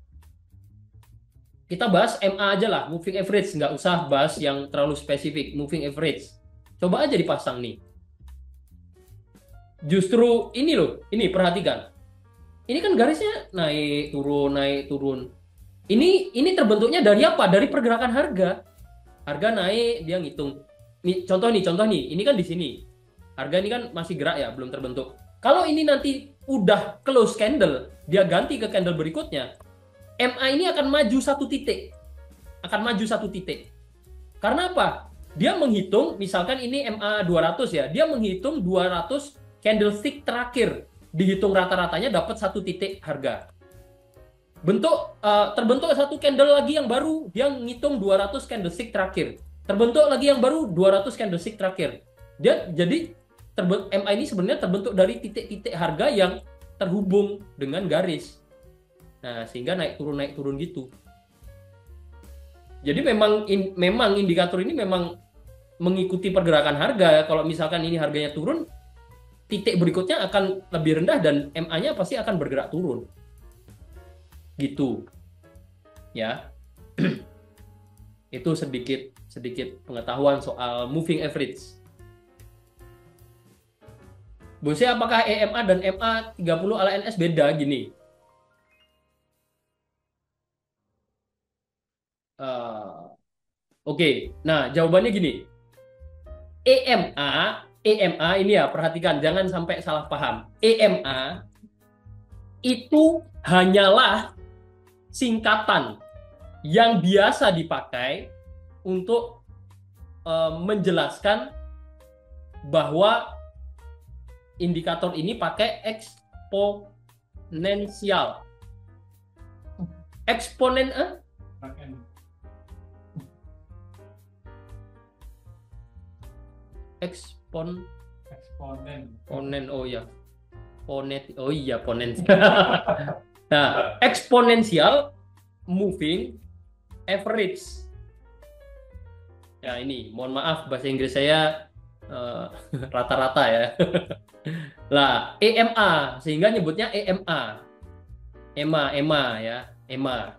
Kita bahas MA aja lah, moving average, nggak usah bahas yang terlalu spesifik, moving average. Coba aja dipasang nih. Justru ini loh, ini perhatikan. Ini kan garisnya naik turun, naik turun. Ini terbentuknya dari apa? Dari pergerakan harga. Harga naik, dia ngitung. Nih, contoh nih, ini kan di sini. Harga ini kan masih gerak ya, belum terbentuk. Kalau ini nanti udah close candle, dia ganti ke candle berikutnya, MA ini akan maju satu titik. Karena apa? Dia menghitung, misalkan ini MA 200 ya, dia menghitung 200 candlestick terakhir. Dihitung rata-ratanya dapat satu titik harga. Terbentuk satu candle lagi yang baru, dia ngitung 200 candlestick terakhir. Terbentuk lagi yang baru, 200 candlestick terakhir. Jadi MA ini sebenarnya terbentuk dari titik-titik harga yang terhubung dengan garis. Nah, sehingga naik turun gitu. Jadi memang indikator ini memang mengikuti pergerakan harga. Kalau misalkan ini harganya turun, titik berikutnya akan lebih rendah dan MA-nya pasti akan bergerak turun. Gitu. Ya. Itu sedikit pengetahuan soal moving average. Bosnya apakah EMA dan MA 30 ala NS beda gini? Oke. Nah, jawabannya gini. EMA ini ya, perhatikan, jangan sampai salah paham. EMA itu hanyalah singkatan yang biasa dipakai untuk menjelaskan bahwa indikator ini pakai eksponensial. Eksponen, oh ya, ponensial. Nah, eksponensial moving average. Ya ini, mohon maaf bahasa Inggris saya rata-rata ya. Lah, EMA, sehingga nyebutnya EMA. EMA ya, EMA.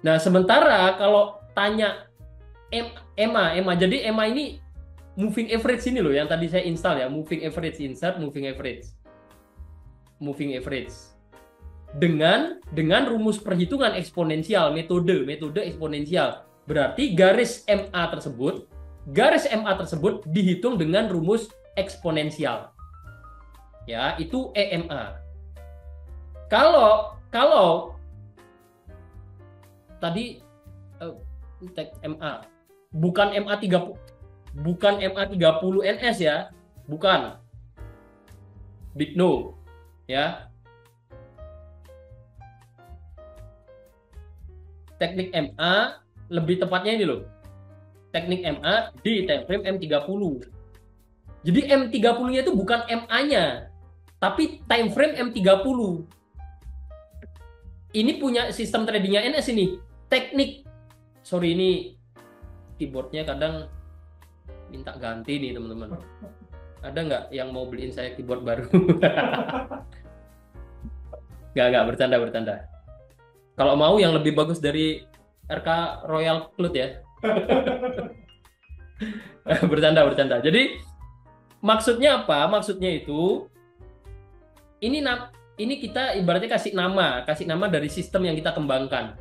Nah, sementara kalau tanya EMA, jadi EMA ini moving average ini loh yang tadi saya install ya, moving average, insert moving average. Dengan rumus perhitungan eksponensial, metode eksponensial. Berarti garis MA tersebut dihitung dengan rumus eksponensial. Ya, itu EMA. Kalau tadi MA bukan MA 30 NS ya, bukan. Big no ya. Teknik MA lebih tepatnya ini loh. Teknik MA di time frame M30. Jadi M30-nya itu bukan MA-nya, tapi time frame M30. Ini punya sistem tradingnya NS ini. Sorry ini keyboardnya kadang minta ganti nih teman-teman. Ada nggak yang mau beliin saya keyboard baru? Nggak, bercanda. Kalau mau yang lebih bagus dari RK Royal Cloud ya. Bercanda. Jadi maksudnya apa? Maksudnya itu ini kita ibaratnya kasih nama dari sistem yang kita kembangkan.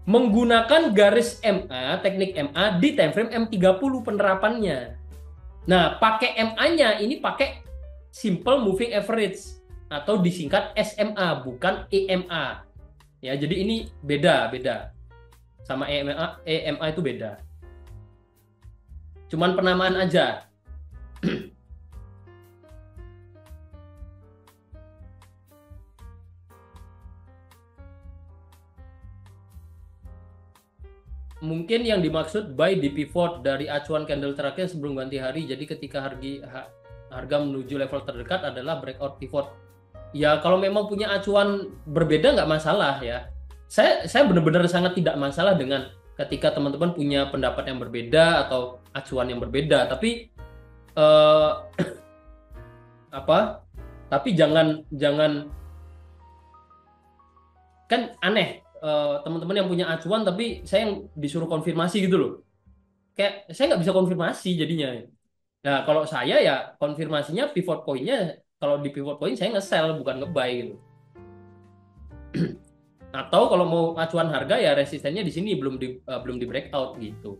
menggunakan garis MA, teknik MA di time frame M30 penerapannya. Nah, pakai MA-nya ini pakai simple moving average atau disingkat SMA, bukan EMA. Ya, jadi ini beda sama EMA itu beda. Cuman penamaan aja. Mungkin yang dimaksud buy di pivot dari acuan candle terakhir sebelum ganti hari. Jadi ketika harga menuju level terdekat adalah breakout pivot. Ya kalau memang punya acuan berbeda nggak masalah ya. Saya benar-benar sangat tidak masalah dengan ketika teman-teman punya pendapat yang berbeda atau acuan yang berbeda. Tapi Tapi jangan kan aneh. Teman-teman yang punya acuan tapi saya yang disuruh konfirmasi gitu loh, kayak saya nggak bisa konfirmasi jadinya. Nah kalau saya ya konfirmasinya pivot point-nya, kalau di pivot point saya nge-sell bukan nge-buy gitu. Atau kalau mau acuan harga ya resistennya di sini belum di breakout gitu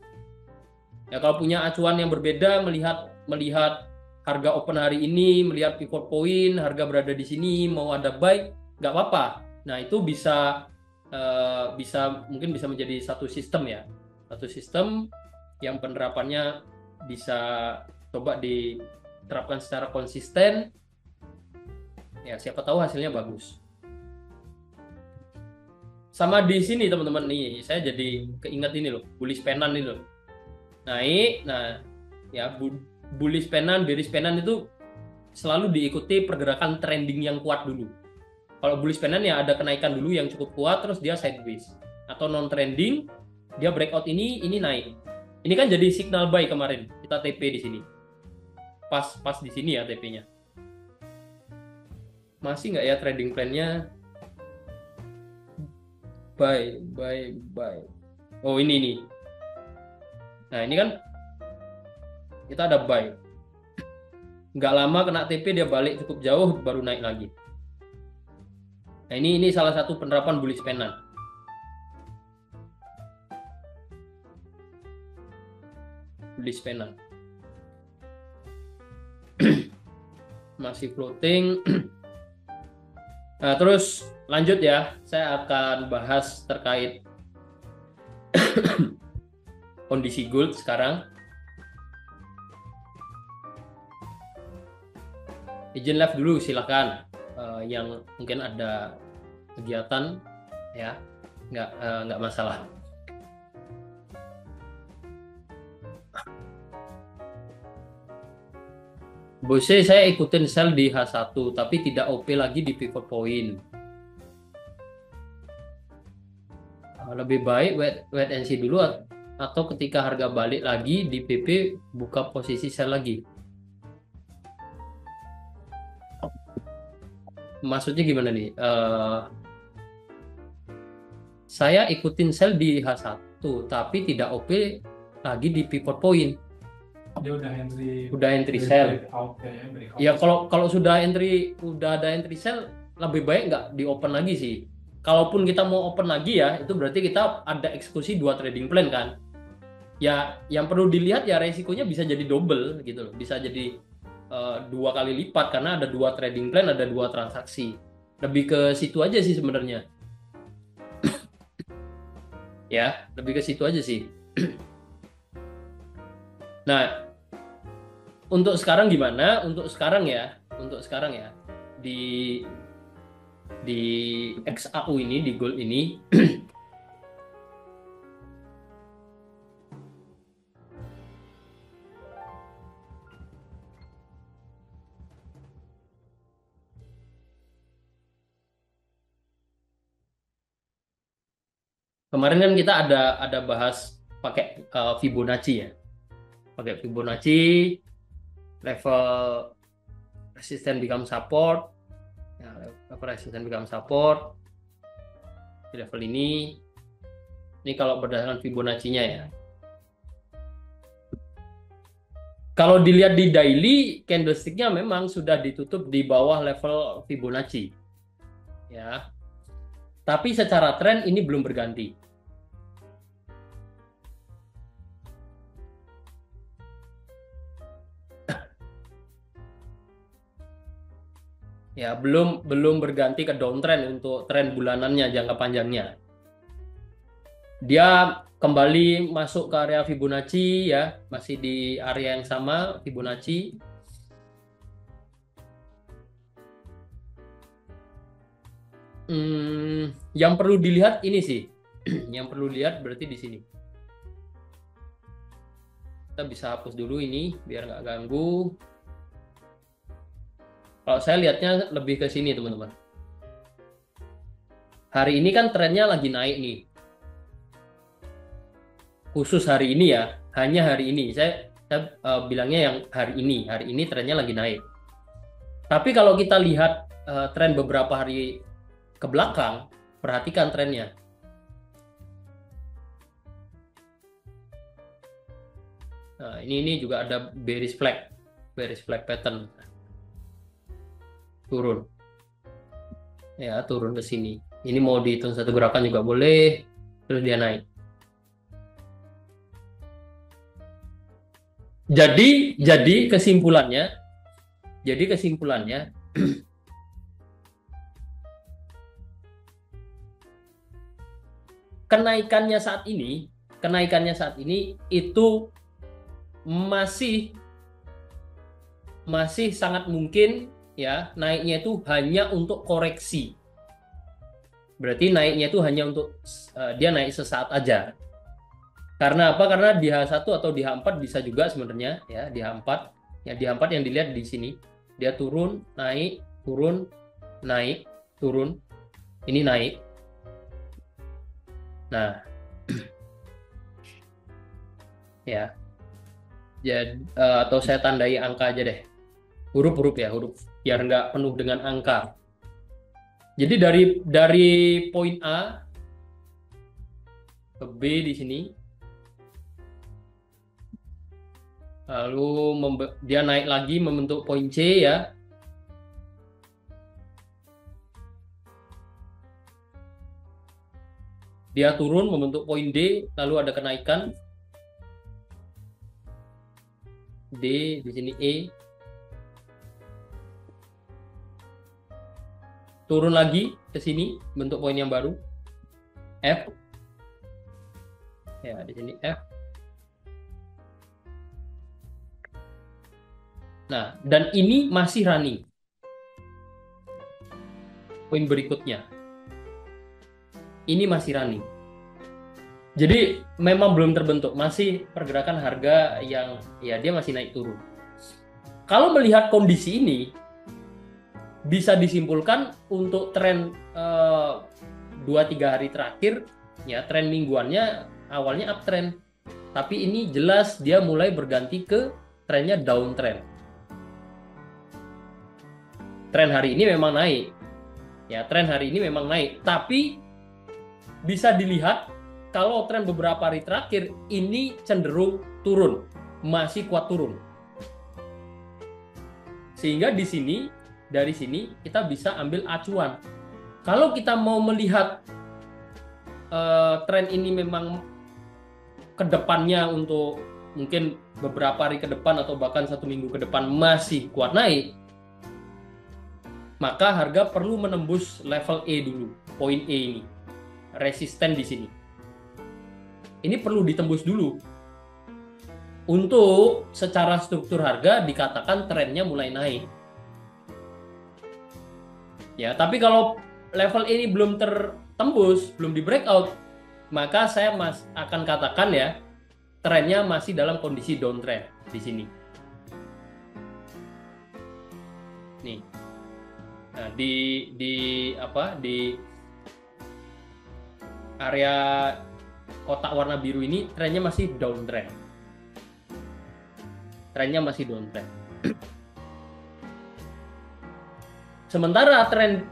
ya. Kalau punya acuan yang berbeda, melihat harga open hari ini, melihat pivot point harga berada di sini, mau ada buy nggak apa-apa. Nah itu mungkin bisa menjadi satu sistem ya, satu sistem yang penerapannya bisa coba diterapkan secara konsisten ya, siapa tahu hasilnya bagus. Sama di sini teman-teman nih, saya jadi keinget ini loh, bullish pennant ini loh, naik. Nah ya, bullish pennant, bearish pennant itu selalu diikuti pergerakan trending yang kuat dulu. Kalau bullish pennant ya ada kenaikan dulu yang cukup kuat, terus dia sideways. Atau non trending, dia breakout ini naik. Ini kan jadi signal buy kemarin. Kita TP di sini. Pas di sini ya TP-nya. Masih nggak ya trading plan-nya? Buy. Oh ini. Nah ini kan kita ada buy. Nggak lama kena TP, dia balik cukup jauh baru naik lagi. Nah ini salah satu penerapan bullish pennant. Bullish pennant. Masih floating. Nah terus lanjut ya, saya akan bahas terkait kondisi gold sekarang. Izin live dulu silakan. Yang mungkin ada kegiatan ya, nggak masalah. Bose saya ikutin sell di H1 tapi tidak OP lagi di pivot point. Lebih baik wait and see dulu atau ketika harga balik lagi di PP buka posisi sell lagi. Maksudnya gimana nih? Saya ikutin sell di H1 tapi tidak OP lagi di pivot point. Dia udah entry sell. Ya kalau sudah ada entry sell, lebih baik nggak di open lagi sih. Kalaupun kita mau open lagi ya, itu berarti kita ada eksekusi 2 trading plan kan. Ya yang perlu dilihat ya resikonya bisa jadi double gitu loh, bisa jadi 2 kali lipat karena ada 2 trading plan, ada 2 transaksi. Lebih ke situ aja sih sebenarnya. Ya, lebih ke situ aja sih. Nah, untuk sekarang gimana? Untuk sekarang ya, di XAU ini, di gold ini, kemarin kan kita ada bahas pakai Fibonacci ya. Pakai Fibonacci, level resisten become support, ya, level resisten become support di level ini kalau berdasarkan Fibonacci-nya ya. Kalau dilihat di daily, candlestick-nya memang sudah ditutup di bawah level Fibonacci ya, tapi secara tren ini belum berganti. Ya, belum berganti ke downtrend untuk tren bulanannya jangka panjangnya. Dia kembali masuk ke area Fibonacci ya, masih di area yang sama Fibonacci. Yang perlu dilihat ini sih, yang perlu dilihat berarti di sini. Kita bisa hapus dulu ini biar nggak ganggu. Kalau saya lihatnya lebih ke sini teman-teman. Hari ini kan trennya lagi naik nih. Khusus hari ini ya, hanya hari ini. Saya bilangnya yang hari ini trennya lagi naik. Tapi kalau kita lihat tren beberapa hari ke belakang, perhatikan trennya. Nah, ini juga ada bearish flag pattern. Turun. Ya, turun ke sini. Ini mau dihitung satu gerakan juga boleh, terus dia naik. Jadi kesimpulannya kenaikannya saat ini itu masih sangat mungkin ya, naiknya itu hanya untuk koreksi. Berarti naiknya itu hanya untuk dia naik sesaat aja. Karena apa? Karena di H1 atau di H4 bisa juga sebenarnya ya, di H4. Ya, di H4 yang dilihat di sini. Dia turun, naik, turun, naik, turun. Ini naik. Nah. Ya. Jadi atau saya tandai angka aja deh. Huruf-huruf ya, huruf biar nggak penuh dengan angka. Jadi dari poin A ke B di sini. Lalu dia naik lagi membentuk poin C ya. Dia turun membentuk poin D, lalu ada kenaikan. D di sini E. Turun lagi ke sini bentuk poin yang baru. F. Ya, di sini F. Nah, dan ini masih running. Poin berikutnya. Ini masih running. Jadi memang belum terbentuk, masih pergerakan harga yang ya dia masih naik turun. Kalau melihat kondisi ini, bisa disimpulkan untuk tren 2-3 hari terakhir, ya tren mingguannya awalnya uptrend. Tapi ini jelas dia mulai berganti ke trennya downtrend. Tren hari ini memang naik. Ya, tren hari ini memang naik, tapi bisa dilihat kalau tren beberapa hari terakhir ini cenderung turun, masih kuat turun. Sehingga dari sini kita bisa ambil acuan. Kalau kita mau melihat tren ini memang kedepannya untuk mungkin beberapa hari ke depan atau bahkan 1 minggu ke depan masih kuat naik, maka harga perlu menembus level E dulu, poin E ini, resisten di sini. Ini perlu ditembus dulu. Untuk secara struktur harga dikatakan trennya mulai naik. Ya, tapi kalau level ini belum tertembus, belum di breakout, maka saya akan katakan ya, trennya masih dalam kondisi downtrend di sini. Nih. Nah, di area kotak warna biru ini trennya masih downtrend. Trennya masih downtrend. Sementara tren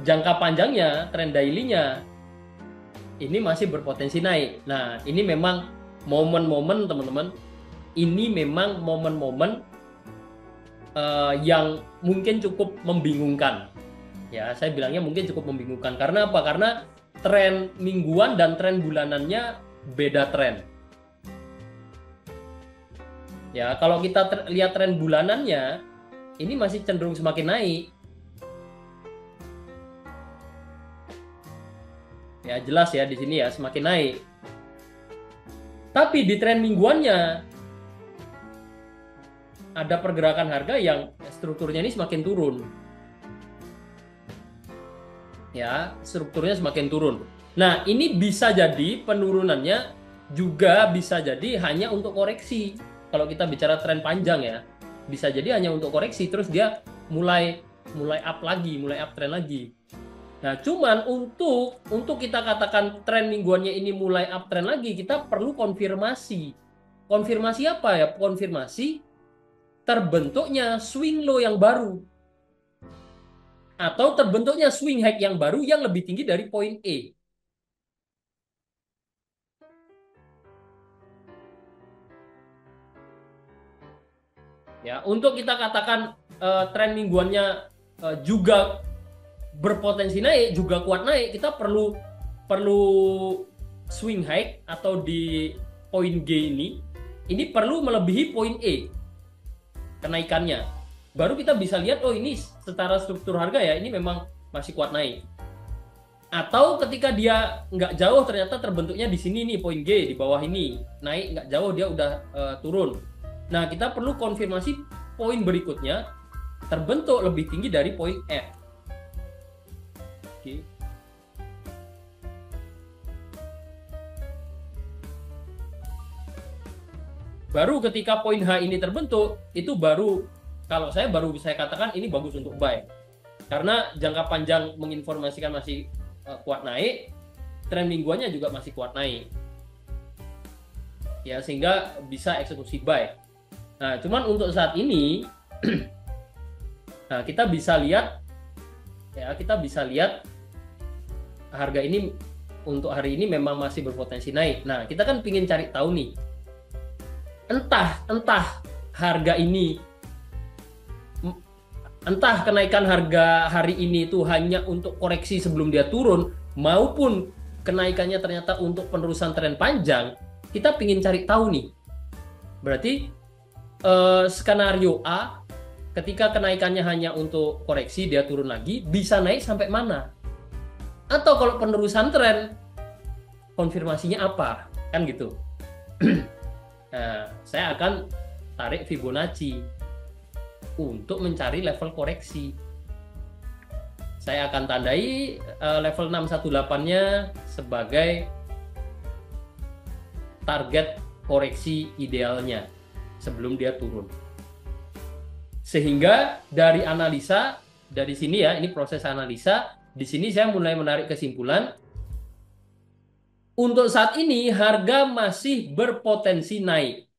jangka panjangnya, tren daily-nya ini masih berpotensi naik. Nah, ini memang momen-momen teman-teman. Ini memang momen-momen yang mungkin cukup membingungkan. Ya, saya bilangnya mungkin cukup membingungkan. Karena apa? Karena tren mingguan dan tren bulanannya beda tren. Ya, kalau kita lihat tren bulanannya, ini masih cenderung semakin naik. Ya jelas ya di sini ya semakin naik. Tapi di tren mingguannya ada pergerakan harga yang strukturnya ini semakin turun. Ya, strukturnya semakin turun. Nah, ini bisa jadi penurunannya juga bisa jadi hanya untuk koreksi. Kalau kita bicara tren panjang ya, bisa jadi hanya untuk koreksi terus dia mulai up lagi, mulai uptrend lagi. Nah, cuman untuk kita katakan tren mingguannya ini mulai uptrend lagi, kita perlu konfirmasi. Konfirmasi apa ya? Konfirmasi terbentuknya swing low yang baru atau terbentuknya swing high yang baru yang lebih tinggi dari poin E. Ya, untuk kita katakan tren mingguannya juga berpotensi naik, juga kuat naik, kita perlu swing high atau di poin G ini perlu melebihi poin E kenaikannya. Baru kita bisa lihat oh ini setara struktur harga ya ini memang masih kuat naik. Atau ketika dia nggak jauh ternyata terbentuknya di sini nih poin G di bawah ini naik nggak jauh dia udah turun. Nah kita perlu konfirmasi poin berikutnya terbentuk lebih tinggi dari poin F. Oke. Baru ketika poin H ini terbentuk itu baru kalau saya katakan ini bagus untuk buy. Karena jangka panjang menginformasikan masih kuat naik, tren mingguannya juga masih kuat naik. Ya, sehingga bisa eksekusi buy. Nah, cuman untuk saat ini nah, kita bisa lihat harga ini untuk hari ini memang masih berpotensi naik. Nah, kita kan pingin cari tahu nih. Entah harga ini entah kenaikan harga hari ini itu hanya untuk koreksi sebelum dia turun maupun kenaikannya ternyata untuk penerusan tren panjang, kita ingin cari tahu nih. Berarti skenario A ketika kenaikannya hanya untuk koreksi dia turun lagi bisa naik sampai mana? Atau kalau penerusan tren konfirmasinya apa? Kan gitu. Nah, saya akan tarik Fibonacci untuk mencari level koreksi. Saya akan tandai level 618-nya sebagai target koreksi idealnya sebelum dia turun. Sehingga dari analisa, dari sini ya, ini proses analisa, di sini saya mulai menarik kesimpulan, untuk saat ini harga masih berpotensi naik.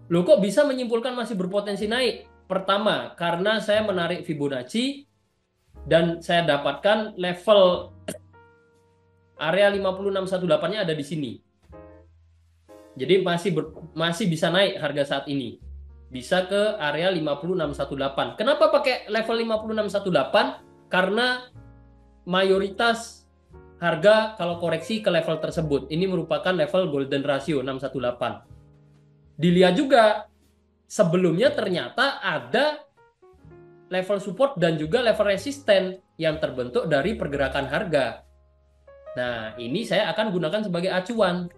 Loh kok bisa menyimpulkan masih berpotensi naik? Pertama, karena saya menarik Fibonacci dan saya dapatkan level area 50618-nya ada di sini. Jadi masih bisa naik harga saat ini. Bisa ke area 50618. Kenapa pakai level 50618? Karena mayoritas harga kalau koreksi ke level tersebut. Ini merupakan level golden ratio 618. Dilihat juga sebelumnya ternyata ada level support dan juga level resisten yang terbentuk dari pergerakan harga. Nah, ini saya akan gunakan sebagai acuan.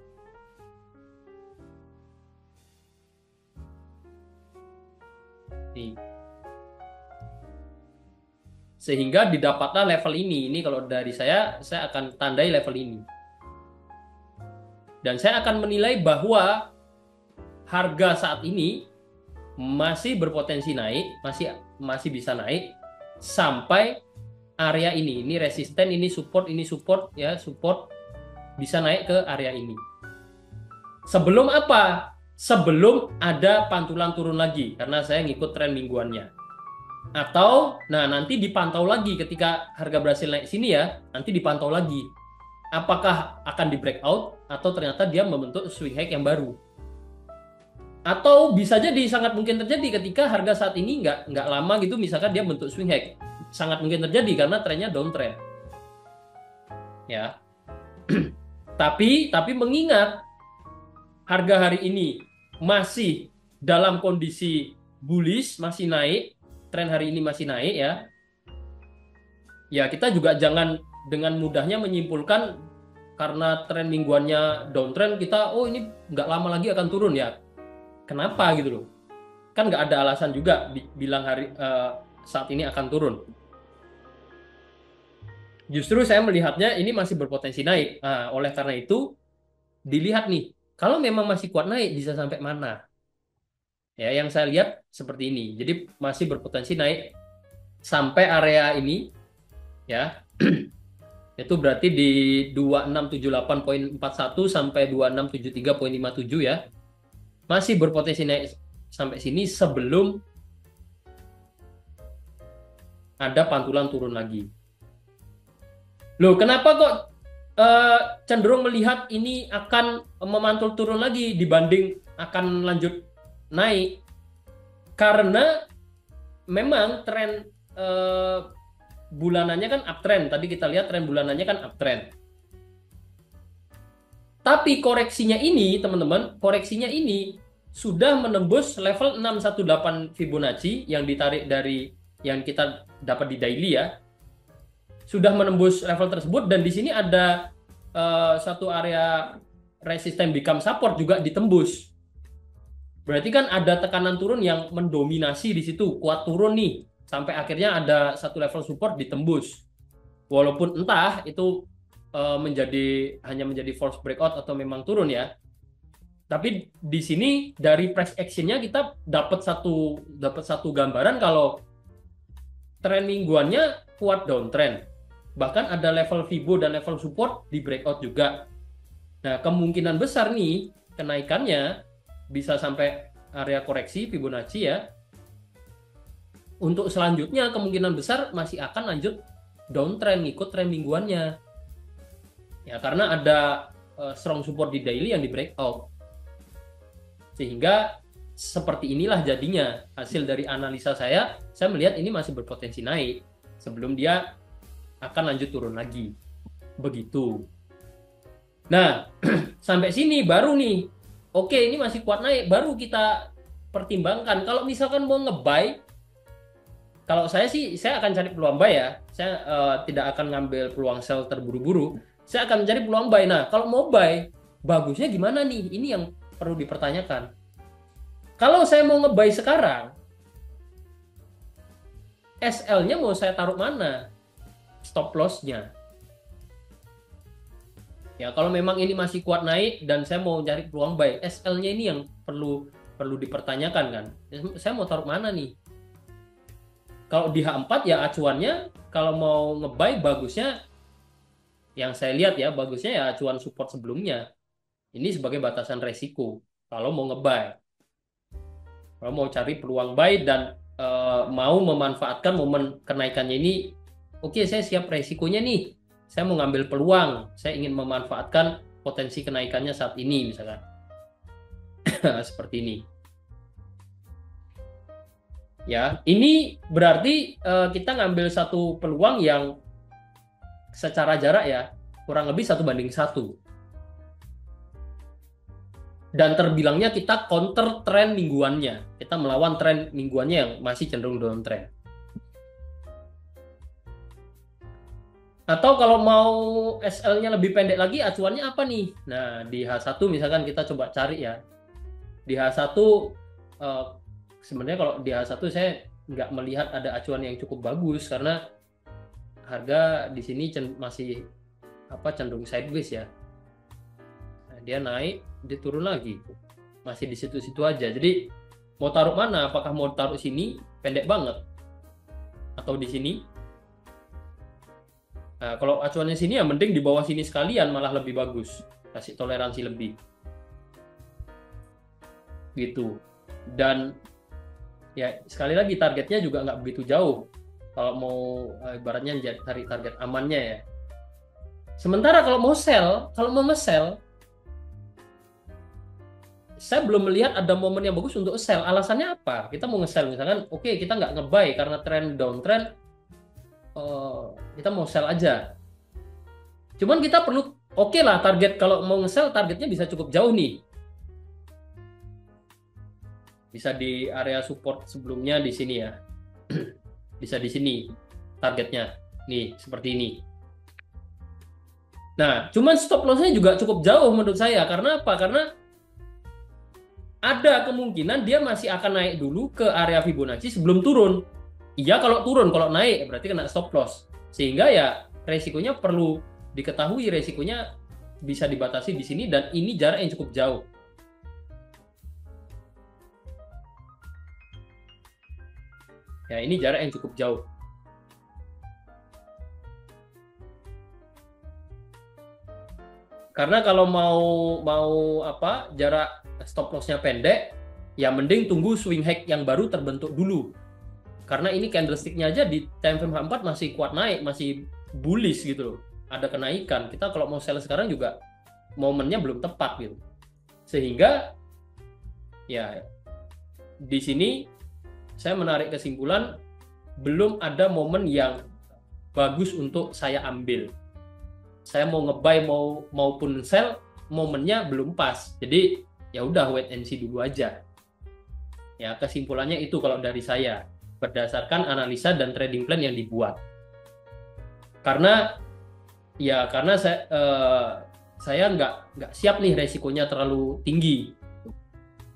Nih. Sehingga didapatlah level ini. Ini kalau dari saya akan tandai level ini. Dan saya akan menilai bahwa harga saat ini masih berpotensi naik, masih bisa naik sampai area ini. Ini resisten, ini support ya, support bisa naik ke area ini. Sebelum apa? Sebelum ada pantulan turun lagi karena saya ngikut tren mingguannya. Atau nanti dipantau lagi ketika harga berhasil naik sini ya, nanti dipantau lagi. Apakah akan di breakout atau ternyata dia membentuk swing high yang baru. Atau bisa jadi sangat mungkin terjadi ketika harga saat ini nggak lama gitu misalkan dia bentuk swing high, sangat mungkin terjadi karena trennya downtrend ya. tapi mengingat harga hari ini masih dalam kondisi bullish, masih naik, tren hari ini masih naik ya, ya kita juga jangan dengan mudahnya menyimpulkan karena tren mingguannya downtrend kita, oh ini nggak lama lagi akan turun ya. Kenapa gitu loh? Kan nggak ada alasan juga bilang saat ini akan turun. Justru saya melihatnya ini masih berpotensi naik. Nah, oleh karena itu dilihat nih, kalau memang masih kuat naik bisa sampai mana? Ya, yang saya lihat seperti ini. Jadi masih berpotensi naik sampai area ini ya. Itu berarti di 2678,41 sampai 2673,57 ya. Masih berpotensi naik sampai sini sebelum ada pantulan turun lagi. Loh, kenapa kok cenderung melihat ini akan memantul turun lagi dibanding akan lanjut naik? Karena memang tren bulanannya kan uptrend. Tadi kita lihat tren bulanannya kan uptrend. Tapi koreksinya ini, teman-teman, koreksinya ini sudah menembus level 618 Fibonacci yang ditarik dari yang kita dapat di daily ya. Sudah menembus level tersebut dan di sini ada satu area resisten become support juga ditembus. Berarti kan ada tekanan turun yang mendominasi di situ, kuat turun nih sampai akhirnya ada satu level support ditembus. Walaupun entah itu hanya menjadi false breakout atau memang turun ya. Tapi di sini dari price action-nya kita dapat satu gambaran kalau tren mingguannya kuat downtrend. Bahkan ada level Fibo dan level support di breakout juga. Nah, kemungkinan besar nih kenaikannya bisa sampai area koreksi Fibonacci ya. Untuk selanjutnya kemungkinan besar masih akan lanjut downtrend ngikut tren mingguannya. Ya, karena ada strong support di daily yang di breakout. Sehingga seperti inilah jadinya hasil dari analisa saya melihat ini masih berpotensi naik sebelum dia akan lanjut turun lagi. Begitu. Nah, sampai sini baru nih. Oke, ini masih kuat naik, baru kita pertimbangkan. Kalau misalkan mau nge-buy, kalau saya sih, saya akan cari peluang buy ya. Saya tidak akan ngambil peluang sell terburu-buru. Saya akan mencari peluang buy. Nah, kalau mau buy, bagusnya gimana nih? Ini yang perlu dipertanyakan. Kalau saya mau nge-buy sekarang, SL-nya mau saya taruh mana? Stop loss-nya. Ya, kalau memang ini masih kuat naik dan saya mau cari peluang buy, SL-nya ini yang perlu dipertanyakan kan. Saya mau taruh mana nih? Kalau di H4 ya acuannya kalau mau nge-buy bagusnya yang saya lihat ya bagusnya ya acuan support sebelumnya. Ini sebagai batasan resiko kalau mau nge-buy. Kalau mau cari peluang buy dan mau memanfaatkan momen kenaikannya ini, oke, saya siap resikonya nih. Saya mau ngambil peluang, saya ingin memanfaatkan potensi kenaikannya saat ini misalkan. Seperti ini. Ya, ini berarti kita ngambil satu peluang yang secara jarak ya kurang lebih 1:1. Dan terbilangnya kita counter tren mingguannya. Kita melawan tren mingguannya yang masih cenderung downtrend. Atau kalau mau SL-nya lebih pendek lagi, acuannya apa nih? Nah, di H1 misalkan kita coba cari ya. Di H1, sebenarnya kalau di H1 saya nggak melihat ada acuan yang cukup bagus karena harga di sini masih cenderung sideways ya. Nah, dia naik, dia turun lagi. Masih di situ-situ aja. Jadi mau taruh mana? Apakah mau taruh sini pendek banget? Atau di sini? Nah, kalau acuannya sini ya mending di bawah sini sekalian malah lebih bagus. Kasih toleransi lebih. Gitu. Dan ya sekali lagi targetnya juga nggak begitu jauh. Kalau mau ibaratnya cari target amannya ya. Sementara kalau mau nge-sell, saya belum melihat ada momen yang bagus untuk sell. Alasannya apa? Kita mau nge-sell misalkan, oke, kita nggak nge-buy karena tren downtrend, kita mau sell aja. Cuman kita perlu, oke lah, target kalau mau nge-sell targetnya bisa cukup jauh nih. Bisa di area support sebelumnya di sini ya. Bisa di sini targetnya. Nih, seperti ini. Nah, cuman stop loss-nya juga cukup jauh menurut saya. Karena apa? Karena ada kemungkinan dia masih akan naik dulu ke area Fibonacci sebelum turun. Iya kalau turun, kalau naik berarti kena stop loss. Sehingga ya resikonya perlu diketahui, resikonya bisa dibatasi di sini dan ini jarak yang cukup jauh. Ya, ini jarak yang cukup jauh. Karena kalau mau apa jarak stop loss-nya pendek, ya mending tunggu swing high yang baru terbentuk dulu. Karena ini candlestick-nya aja di time frame H4 masih kuat naik, masih bullish gitu loh. Ada kenaikan. Kita kalau mau sell sekarang juga momennya belum tepat gitu. Sehingga ya di sini saya menarik kesimpulan belum ada momen yang bagus untuk saya ambil. Saya mau nge-buy maupun sell, momennya belum pas. Jadi ya udah wait and see dulu aja. Ya, kesimpulannya itu kalau dari saya berdasarkan analisa dan trading plan yang dibuat. Karena saya nggak siap nih resikonya terlalu tinggi.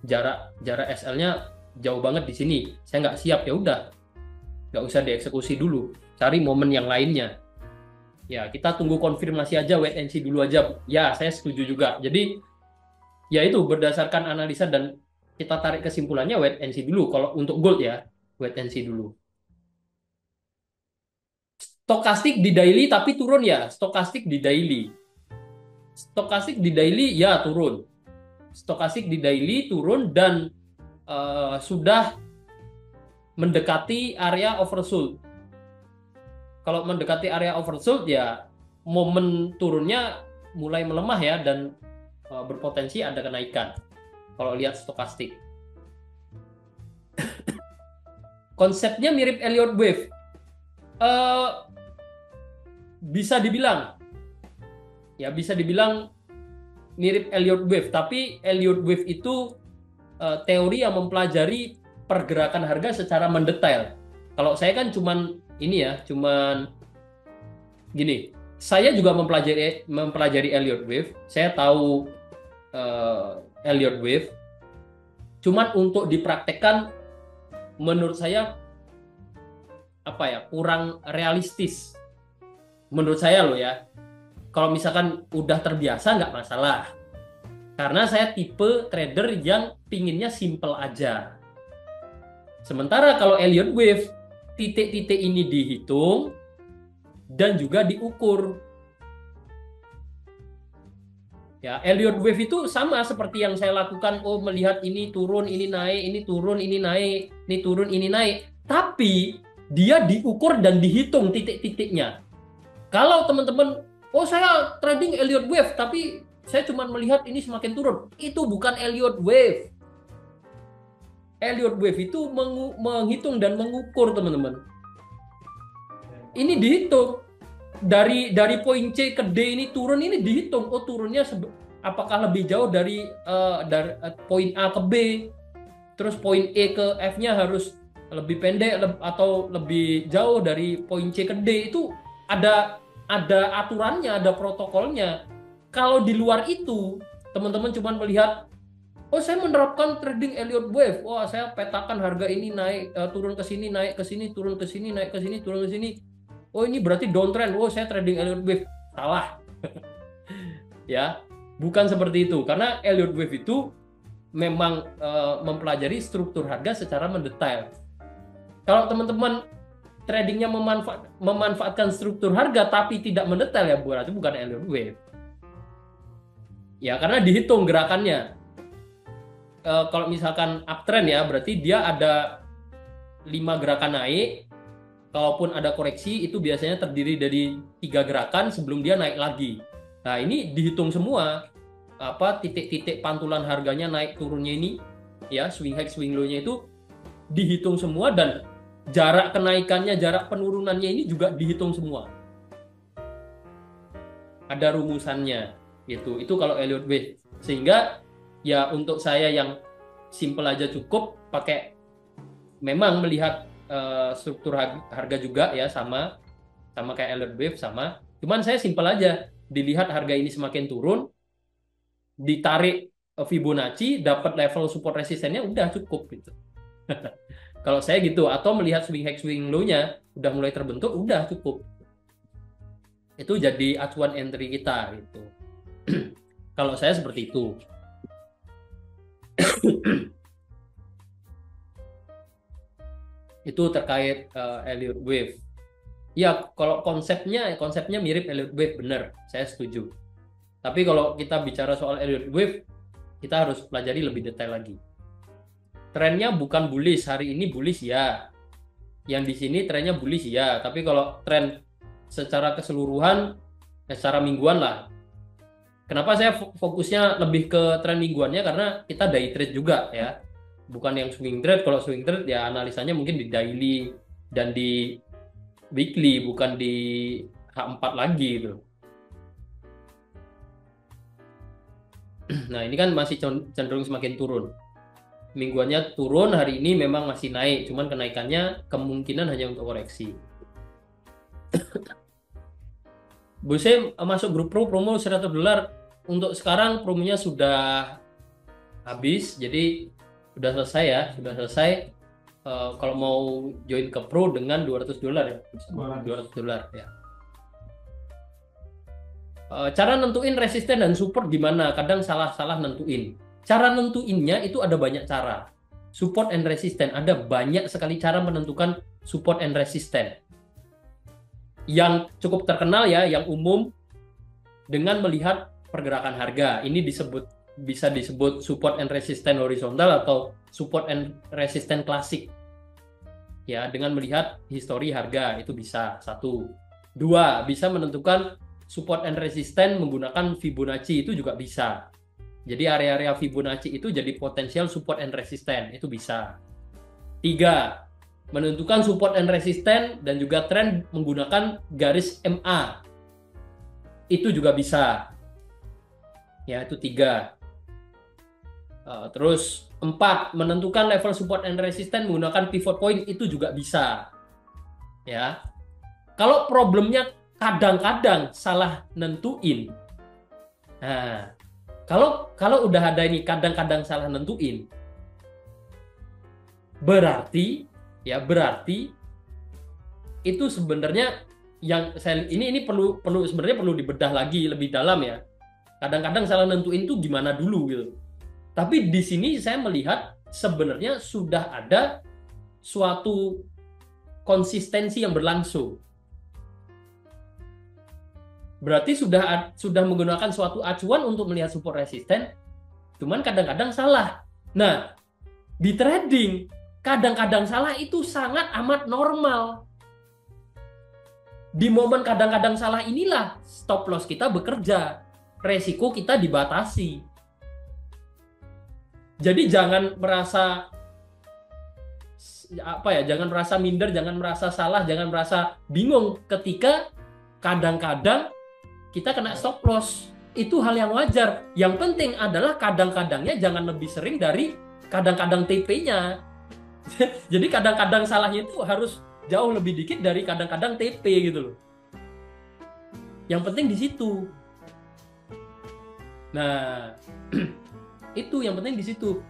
Jarak SL-nya jauh banget di sini. Saya nggak siap, ya udah. Nggak usah dieksekusi dulu. Cari momen yang lainnya. Ya, kita tunggu konfirmasi aja, wait and see dulu aja. Ya, saya setuju juga. Jadi, ya itu berdasarkan analisa dan kita tarik kesimpulannya wait and see dulu. Kalau untuk gold ya, wait and see dulu. Stokastik di daily tapi turun ya. Stokastik di daily. Stokastik di daily ya turun. Stokastik di daily turun dan sudah mendekati area oversold. Kalau mendekati area oversold ya momen turunnya mulai melemah ya dan berpotensi ada kenaikan kalau lihat stokastik. Konsepnya mirip Elliott Wave. Bisa dibilang mirip Elliott Wave, tapi Elliott Wave itu teori yang mempelajari pergerakan harga secara mendetail. Kalau saya kan cuman gini, saya juga mempelajari Elliott Wave. Saya tahu Elliott Wave. Cuman untuk dipraktekkan menurut saya kurang realistis. Menurut saya loh ya. Kalau misalkan udah terbiasa nggak masalah. Karena saya tipe trader yang pinginnya simple aja. Sementara kalau Elliott Wave, titik-titik ini dihitung dan juga diukur. Ya, Elliott Wave itu sama seperti yang saya lakukan. Oh, melihat ini turun, ini naik, ini turun, ini naik, ini turun, ini naik. Tapi dia diukur dan dihitung titik-titiknya. Kalau teman-teman, oh saya trading Elliott Wave, tapi saya cuma melihat ini semakin turun. Itu bukan Elliott Wave. Elliott Wave itu menghitung dan mengukur, teman-teman. Ini dihitung. Dari poin C ke D ini turun, ini dihitung. Oh, turunnya apakah lebih jauh dari poin A ke B. Terus poin E ke F-nya harus lebih pendek atau lebih jauh dari poin C ke D. Itu ada aturannya, ada protokolnya. Kalau di luar itu, teman-teman cuma melihat, oh saya menerapkan trading Elliott Wave. Wah, saya petakan harga ini naik, turun ke sini, naik ke sini, turun ke sini, naik ke sini, turun ke sini. Oh, ini berarti downtrend. Oh, saya trading Elliott Wave. Salah. Ya, bukan seperti itu. Karena Elliott Wave itu memang mempelajari struktur harga secara mendetail. Kalau teman-teman tradingnya memanfaatkan struktur harga tapi tidak mendetail, ya berarti bukan Elliott Wave. Ya, karena dihitung gerakannya. Kalau misalkan uptrend ya, berarti dia ada 5 gerakan naik. Kalaupun ada koreksi, itu biasanya terdiri dari 3 gerakan sebelum dia naik lagi. Nah, ini dihitung semua. Titik-titik pantulan harganya naik turunnya ini, ya, swing high, swing low-nya itu dihitung semua dan jarak kenaikannya, jarak penurunannya ini juga dihitung semua. Ada rumusannya, gitu. Itu kalau Elliott Wave. Sehingga ya untuk saya yang simple aja cukup pakai memang melihat struktur harga juga ya sama. sama kayak Elliott Wave sama. Cuman saya simpel aja, dilihat harga ini semakin turun, ditarik Fibonacci, dapat level support resistennya udah cukup gitu. Kalau saya gitu, atau melihat swing high swing low-nya udah mulai terbentuk, udah cukup. Itu jadi acuan entry kita gitu. Kalau saya seperti itu. Itu terkait Elliott Wave. Ya, kalau konsepnya mirip Elliott Wave, benar, saya setuju. Tapi kalau kita bicara soal Elliott Wave, kita harus pelajari lebih detail lagi. Trennya bukan bullish, hari ini bullish ya. Yang di sini trennya bullish ya, tapi kalau tren secara keseluruhan, secara mingguan lah. Kenapa saya fokusnya lebih ke tren mingguannya? Karena kita day trade juga ya. Bukan yang swing trade. Kalau swing trade ya analisanya mungkin di daily dan di weekly, bukan di H4 lagi gitu. Nah, ini kan masih cenderung semakin turun. Mingguannya turun, hari ini memang masih naik, cuman kenaikannya kemungkinan hanya untuk koreksi. Bose masuk grup promo $100. Untuk sekarang promonya sudah habis, jadi sudah selesai ya, sudah selesai. Kalau mau join ke pro dengan $200 ya, $200 ya. Cara nentuin resisten dan support gimana? Kadang salah-salah nentuin. Cara nentuinnya itu ada banyak cara. Support and resistance, ada banyak sekali cara menentukan support and resistance. Yang cukup terkenal ya, yang umum, dengan melihat pergerakan harga. Ini bisa disebut support and resistance horizontal atau support and resistance klasik. Ya, dengan melihat histori harga itu bisa. 1. 2, bisa menentukan support and resistance menggunakan Fibonacci, itu juga bisa. Jadi area-area Fibonacci itu jadi potensial support and resistance, itu bisa. 3, menentukan support and resistance dan juga tren menggunakan garis MA. Itu juga bisa. Ya, itu 3. Terus 4, menentukan level support and resistance menggunakan pivot point, itu juga bisa. Ya. Kalau problemnya kadang-kadang salah nentuin. Nah, kalau udah ada ini kadang-kadang salah nentuin, berarti itu sebenarnya yang saya ini perlu sebenarnya perlu dibedah lagi lebih dalam ya. Kadang-kadang salah nentuin itu gimana dulu gitu. Tapi di sini saya melihat sebenarnya sudah ada suatu konsistensi yang berlangsung. Berarti sudah menggunakan suatu acuan untuk melihat support resisten, cuman kadang-kadang salah. Nah, di trading kadang-kadang salah itu sangat amat normal. Di momen kadang-kadang salah inilah stop loss kita bekerja, resiko kita dibatasi. Jadi jangan merasa jangan merasa minder, jangan merasa salah, jangan merasa bingung ketika kadang-kadang kita kena stop loss. Itu hal yang wajar. Yang penting adalah kadang-kadangnya jangan lebih sering dari kadang-kadang TP-nya. Jadi kadang-kadang salahnya itu harus jauh lebih dikit dari kadang-kadang TP gitu loh. Yang penting di situ. Nah, itu yang penting di situ.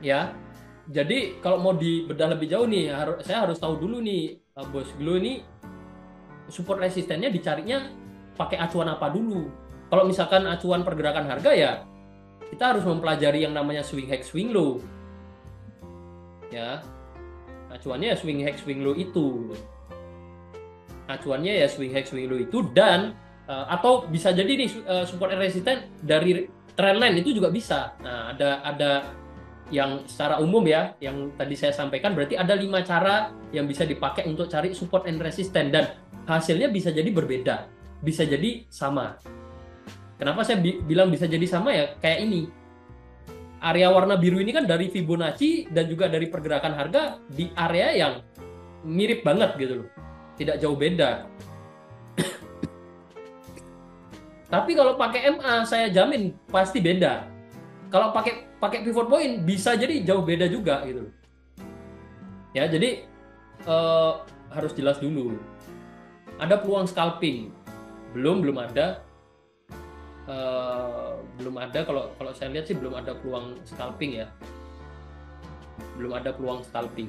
Ya. Jadi kalau mau dibedah lebih jauh nih, saya harus tahu dulu nih, Bos Glo ini support resistennya dicarinya pakai acuan apa dulu. Kalau misalkan acuan pergerakan harga ya kita harus mempelajari yang namanya swing high swing low. Ya. Acuannya ya swing high swing low itu. Acuannya ya swing high swing low itu dan atau bisa jadi nih support and resistance dari trendline itu juga bisa. Nah, ada yang secara umum ya, yang tadi saya sampaikan berarti ada 5 cara yang bisa dipakai untuk cari support and resistance dan hasilnya bisa jadi berbeda, bisa jadi sama. Kenapa saya bilang bisa jadi sama ya? Kayak ini. Area warna biru ini kan dari Fibonacci dan juga dari pergerakan harga di area yang mirip banget gitu loh. Tidak jauh beda. Tapi kalau pakai MA saya jamin pasti beda. Kalau pakai pivot point bisa jadi jauh beda juga gitu. Ya, jadi harus jelas dulu. ada peluang scalping. Belum ada. Belum ada, kalau saya lihat sih belum ada peluang scalping ya. Belum ada peluang scalping.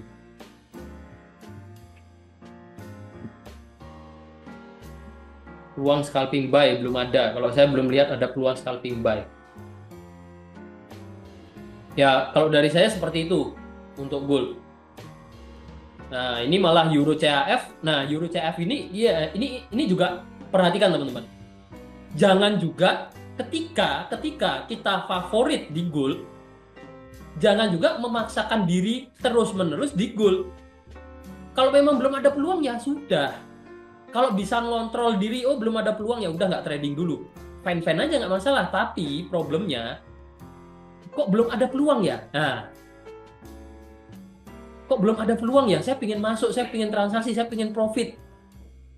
Peluang scalping buy belum ada. Kalau saya belum lihat ada peluang scalping buy. Ya, kalau dari saya seperti itu untuk gold. Nah, ini malah Euro CHF. Nah, Euro CHF ini ya ini juga perhatikan teman-teman. Jangan juga ketika kita favorit di gold, jangan juga memaksakan diri terus-menerus di gold. Kalau memang belum ada peluang ya sudah. Kalau bisa ngontrol diri, oh belum ada peluang ya udah nggak trading dulu. Fine-fine aja nggak masalah. Tapi problemnya kok belum ada peluang ya? Nah, kok belum ada peluang ya? Saya pingin masuk, saya pingin transaksi, saya pingin profit.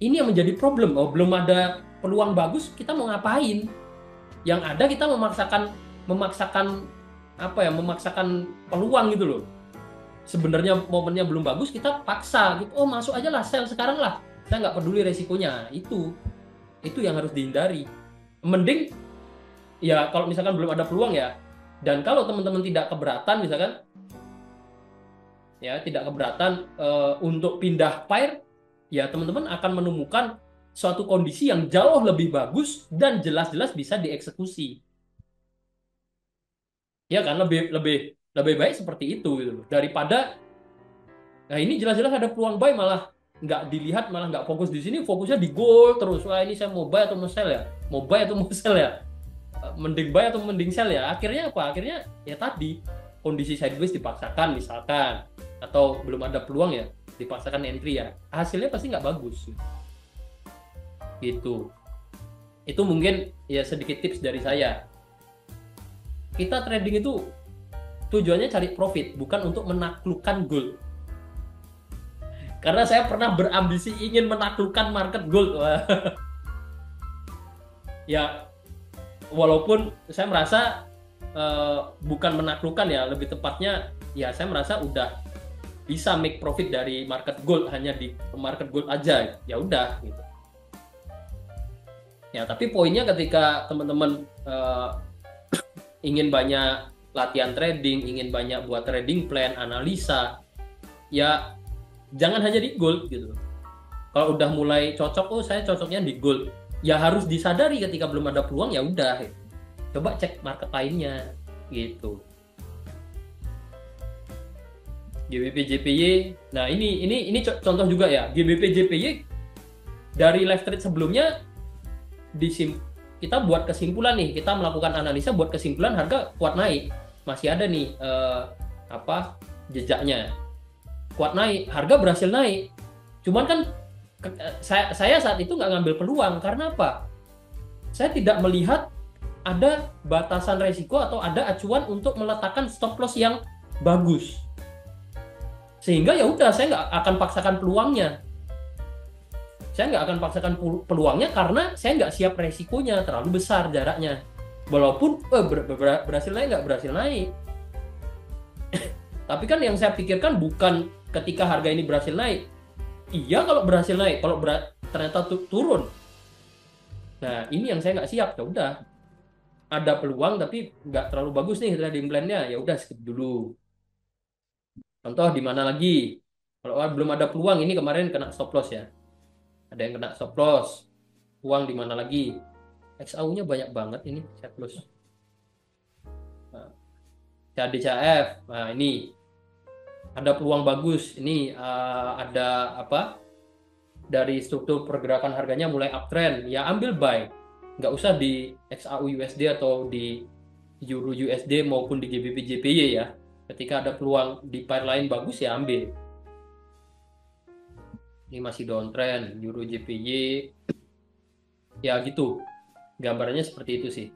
Ini yang menjadi problem. Oh belum ada peluang bagus, kita mau ngapain? Yang ada kita memaksakan apa ya? Memaksakan peluang gitu loh. Sebenarnya momennya belum bagus, kita paksa gitu. Oh masuk aja lah, sell sekarang lah. Saya nggak peduli resikonya. Itu yang harus dihindari. Mending ya kalau misalkan belum ada peluang ya. Dan kalau teman-teman tidak keberatan misalkan ya tidak keberatan untuk pindah pair, ya teman-teman akan menemukan suatu kondisi yang jauh lebih bagus dan jelas-jelas bisa dieksekusi. Ya kan lebih baik seperti itu gitu. Daripada nah ini jelas-jelas ada peluang buy malah nggak dilihat, malah nggak fokus di sini, fokusnya di gold terus. Wah ini saya mau buy atau mau sell ya, mau buy atau mau sell ya, mending buy atau mending sell ya. Akhirnya apa? Akhirnya ya tadi kondisi sideways dipaksakan misalkan, atau belum ada peluang ya dipaksakan entry ya, hasilnya pasti nggak bagus gitu. Itu mungkin ya sedikit tips dari saya. Kita trading itu tujuannya cari profit, bukan untuk menaklukkan gold. Karena saya pernah berambisi ingin menaklukkan market gold. Ya walaupun saya merasa bukan menaklukkan ya, lebih tepatnya ya saya merasa udah bisa make profit dari market gold, hanya di market gold aja ya udah gitu. Ya tapi poinnya ketika teman-teman ingin banyak latihan trading, ingin banyak buat trading plan, analisa, ya jangan hanya di gold gitu. Kalau udah mulai cocok, oh saya cocoknya di gold, ya harus disadari ketika belum ada peluang ya udah gitu. Coba cek market lainnya gitu. GBP JPY, nah ini contoh juga ya. GBP JPY dari live trade sebelumnya kita buat kesimpulan nih, kita melakukan analisa buat kesimpulan harga kuat naik, masih ada nih jejaknya kuat naik, harga berhasil naik. Cuman kan saya saat itu nggak ngambil peluang karena apa? Saya tidak melihat ada batasan resiko atau ada acuan untuk meletakkan stop loss yang bagus. Sehingga ya udah saya nggak akan paksakan peluangnya. Saya nggak akan paksakan peluangnya karena saya nggak siap resikonya, terlalu besar jaraknya. Walaupun berhasil naik nggak berhasil naik. Tapi kan yang saya pikirkan bukan ketika harga ini berhasil naik. Iya kalau berhasil naik, kalau ternyata turun. Nah ini yang saya nggak siap. Ya udah, ada peluang tapi nggak terlalu bagus nih trading plan-nya. Ya udah skip dulu. Contoh di mana lagi? Kalau belum ada peluang, ini kemarin kena stop loss ya. Ada yang kena stop loss. Uang di mana lagi? XAU-nya banyak banget ini stop loss. Nah, CADCAF. Nah, ini ada peluang bagus. Ini ada apa? Dari struktur pergerakan harganya mulai uptrend. Ya ambil buy. Nggak usah di XAU USD atau di Euro USD maupun di GBP JPY ya. Ketika ada peluang di pair lain bagus ya ambil. Ini masih downtrend, Euro JPY. Ya gitu. Gambarannya seperti itu sih.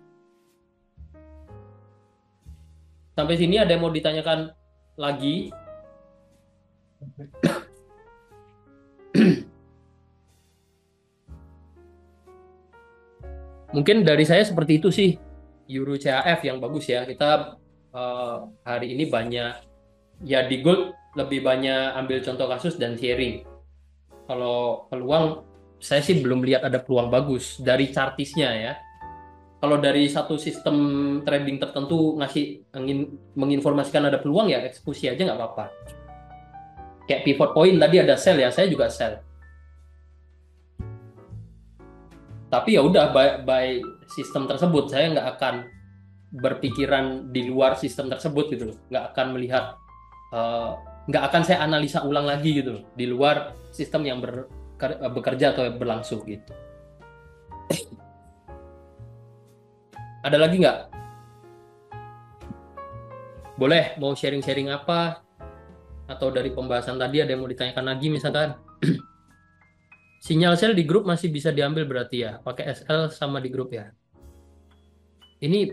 Sampai sini ada yang mau ditanyakan lagi? Mungkin dari saya seperti itu sih. Euro CHF yang bagus ya. Kita hari ini banyak ya di gold, lebih banyak ambil contoh kasus dan sharing. Kalau peluang saya sih belum lihat ada peluang bagus dari chartisnya ya. Kalau dari satu sistem trading tertentu menginformasikan ada peluang ya eksekusi aja nggak apa-apa. Kayak pivot point tadi ada sell ya, saya juga sell. Tapi ya udah by sistem tersebut saya nggak akan berpikiran di luar sistem tersebut gitu loh. Nggak akan melihat eh, nggak akan saya analisa ulang lagi gitu loh di luar sistem yang bekerja atau berlangsung gitu. Ada lagi nggak? Boleh mau sharing-sharing apa? Atau dari pembahasan tadi ada yang mau ditanyakan lagi misalkan? Sinyal sel di grup masih bisa diambil berarti ya, pakai SL sama di grup ya. Ini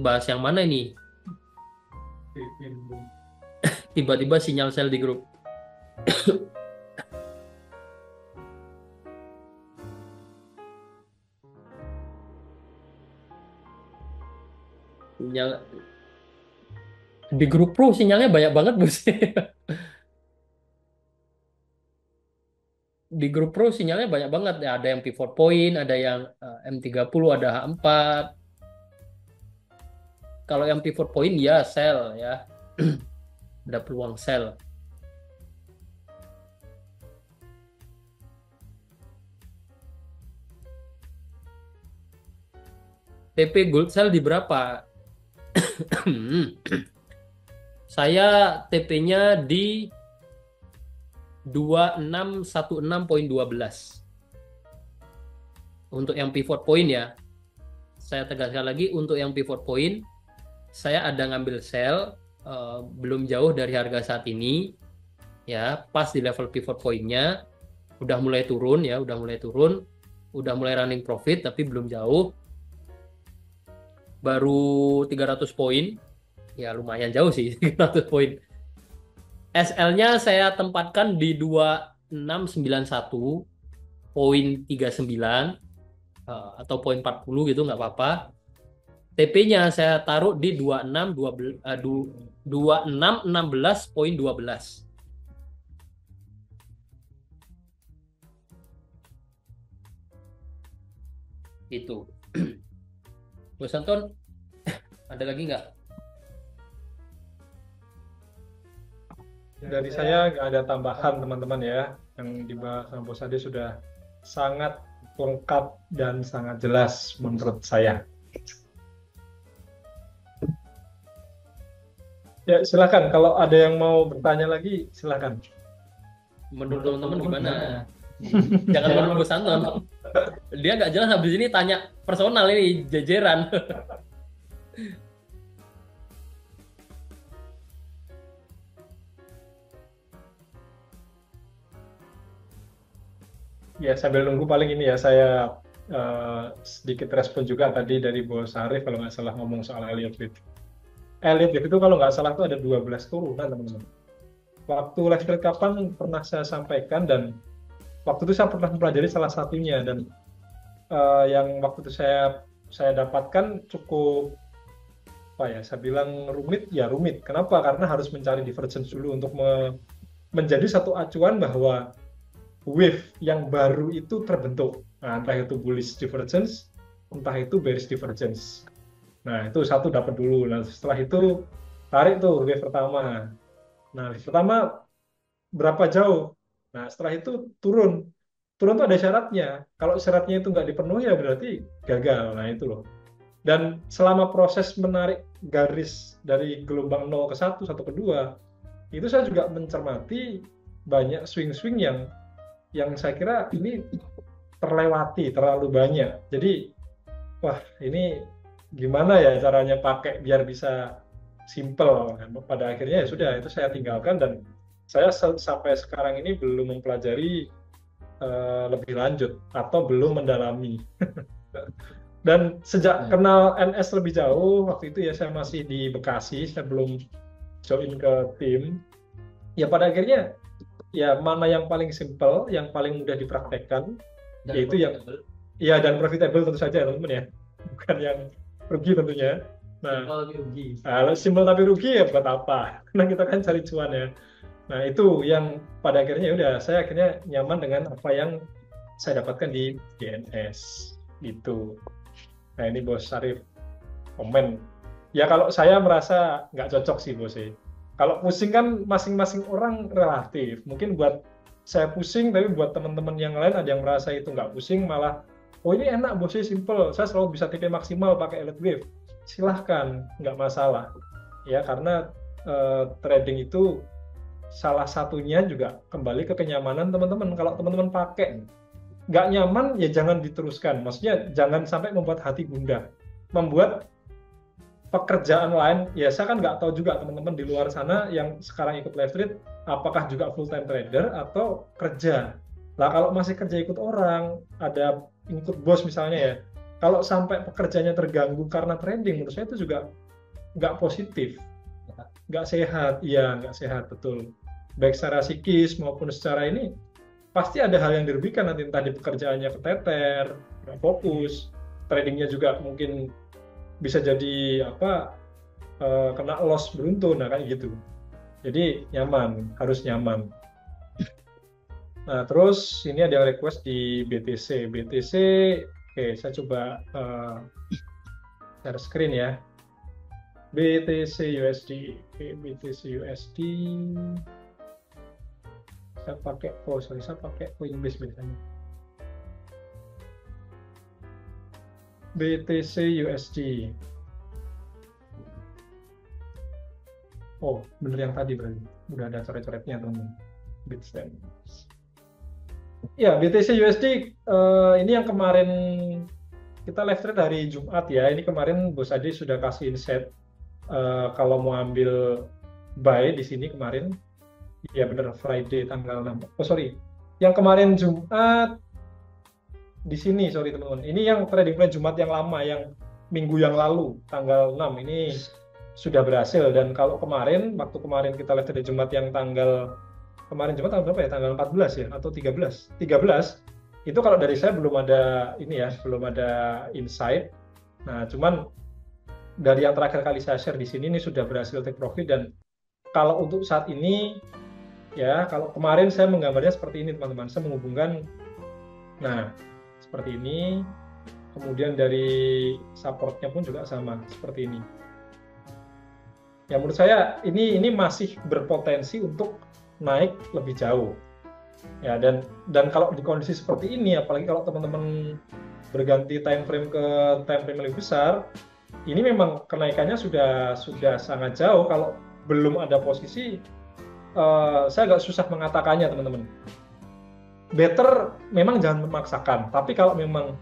bahas yang mana ini? Tiba-tiba sinyal sel di grup. Sinyal di grup pro sinyalnya banyak banget bos. Di grup pro sinyalnya banyak banget ya. Ada yang pivot point, ada yang M30, ada H4. Kalau yang pivot point ya sell ya. Ada peluang sell. TP gold sell di berapa? Saya TP-nya di 2616.12. Untuk yang pivot point ya. Saya tegaskan lagi untuk yang pivot point saya ada ngambil sell belum jauh dari harga saat ini ya, pas di level pivot point-nya udah mulai turun ya, udah mulai running profit tapi belum jauh, baru 300 poin ya, lumayan jauh sih 300 poin. SL-nya saya tempatkan di 2691.39 atau poin 40 gitu nggak apa-apa. TP-nya saya taruh di 2616.12. Itu. Bos Anton, ada lagi nggak? Dari saya nggak ada tambahan teman-teman ya. Yang dibahas sama Bos Ade sudah sangat lengkap dan sangat jelas menurut saya. Ya, silakan. Kalau ada yang mau bertanya lagi, silakan. Menurut teman-teman gimana? Jangan menurut Bos Anton. Dia nggak jelas habis ini tanya personal ini jejeran. Ya, sambil nunggu paling ini ya, saya sedikit respon juga tadi dari Bos Arif kalau nggak salah ngomong soal Elliott Wave. Elliott Wave itu kalau nggak salah itu ada 12 turunan teman-teman. Waktu live trade kapan pernah saya sampaikan, dan waktu itu saya pernah mempelajari salah satunya, dan yang waktu itu saya dapatkan cukup apa ya, saya bilang rumit ya, rumit. Kenapa? Karena harus mencari divergence dulu untuk menjadi satu acuan bahwa wave yang baru itu terbentuk. Nah, entah itu bullish divergence, entah itu bearish divergence. Nah, itu satu dapat dulu. Nah, setelah itu tarik tuh wave pertama. Nah, wave pertama berapa jauh? Nah, setelah itu turun. Turun tuh ada syaratnya. Kalau syaratnya itu nggak dipenuhi ya berarti gagal. Nah, itu loh. Dan selama proses menarik garis dari gelombang 0 ke 1, 1 ke 2, itu saya juga mencermati banyak swing-swing yang saya kira ini terlewati terlalu banyak. Jadi, wah ini gimana ya caranya pakai biar bisa simple. Pada akhirnya ya sudah, itu saya tinggalkan, dan saya sampai sekarang ini belum mempelajari lebih lanjut atau belum mendalami. Dan sejak kenal NS lebih jauh, waktu itu ya saya masih di Bekasi, saya belum join ke tim. Ya pada akhirnya ya mana yang paling simple, yang paling mudah dipraktekkan, dan yaitu profitable. Ya dan profitable tentu saja teman-teman ya, bukan yang rugi tentunya. Nah, simple tapi rugi. Nah, simple tapi rugi ya buat apa? Karena kita kan cari cuan ya. Nah itu yang pada akhirnya udah saya akhirnya nyaman dengan apa yang saya dapatkan di GNS gitu. Nah ini Bos Syarif komen. Ya kalau saya merasa nggak cocok sih Bos. Kalau pusing kan masing-masing orang relatif. Mungkin buat saya pusing, tapi buat teman-teman yang lain ada yang merasa itu nggak pusing, malah oh ini enak Bos, simple. Saya selalu bisa TP maksimal pakai Elite Wave. Silahkan, nggak masalah. Ya karena trading itu salah satunya juga kembali ke kenyamanan teman-teman. Kalau teman-teman pakai nggak nyaman, ya jangan diteruskan. Maksudnya jangan sampai membuat hati gundah. Membuat pekerjaan lain, ya saya kan nggak tahu juga teman-teman di luar sana yang sekarang ikut live trade, apakah juga full time trader atau kerja. Lah kalau masih kerja ikut orang, ada ikut bos misalnya ya, kalau sampai pekerjaannya terganggu karena trading, menurut saya itu juga nggak positif, nggak sehat, iya nggak sehat, betul. Baik secara psikis maupun secara ini, pasti ada hal yang dirugikan nanti, entah di pekerjaannya keteter, nggak fokus, tradingnya juga mungkin bisa jadi kena loss beruntun, nah kayak gitu. Jadi nyaman, harus nyaman. Nah terus ini ada request di BTC. Oke, saya coba share screen ya. BTC USD. Oke, BTC USD. Saya pakai Coinbase biasanya. BTC USD. Oh, bener yang tadi berarti. Udah ada coret-coretnya teman-teman. Bitstamp. Ya, BTC USD ini yang kemarin kita live trade hari Jumat ya. Ini kemarin Bos Adi sudah kasih insight kalau mau ambil buy di sini kemarin. Ya bener, Friday tanggal 6. Oh sorry, yang kemarin Jumat di sini, sorry teman-teman. Ini yang trading plan Jumat yang lama, yang minggu yang lalu, tanggal 6. Ini sudah berhasil. Dan kalau kemarin, waktu kemarin kita lihat dari Jumat yang kemarin Jumat tanggal berapa ya? Tanggal 14 ya? Atau 13? 13, itu kalau dari saya belum ada ini ya, belum ada insight. Nah, cuman dari yang terakhir kali saya share di sini, ini sudah berhasil take profit. Dan kalau untuk saat ini, ya, kalau kemarin saya menggambarnya seperti ini teman-teman. Saya menghubungkan, nah, seperti ini, kemudian dari supportnya pun juga sama seperti ini. Ya menurut saya ini masih berpotensi untuk naik lebih jauh. Ya dan kalau di kondisi seperti ini, apalagi kalau teman-teman berganti time frame ke time frame lebih besar, ini memang kenaikannya sudah sangat jauh. Kalau belum ada posisi, saya agak susah mengatakannya teman-teman. Better memang jangan memaksakan, tapi kalau memang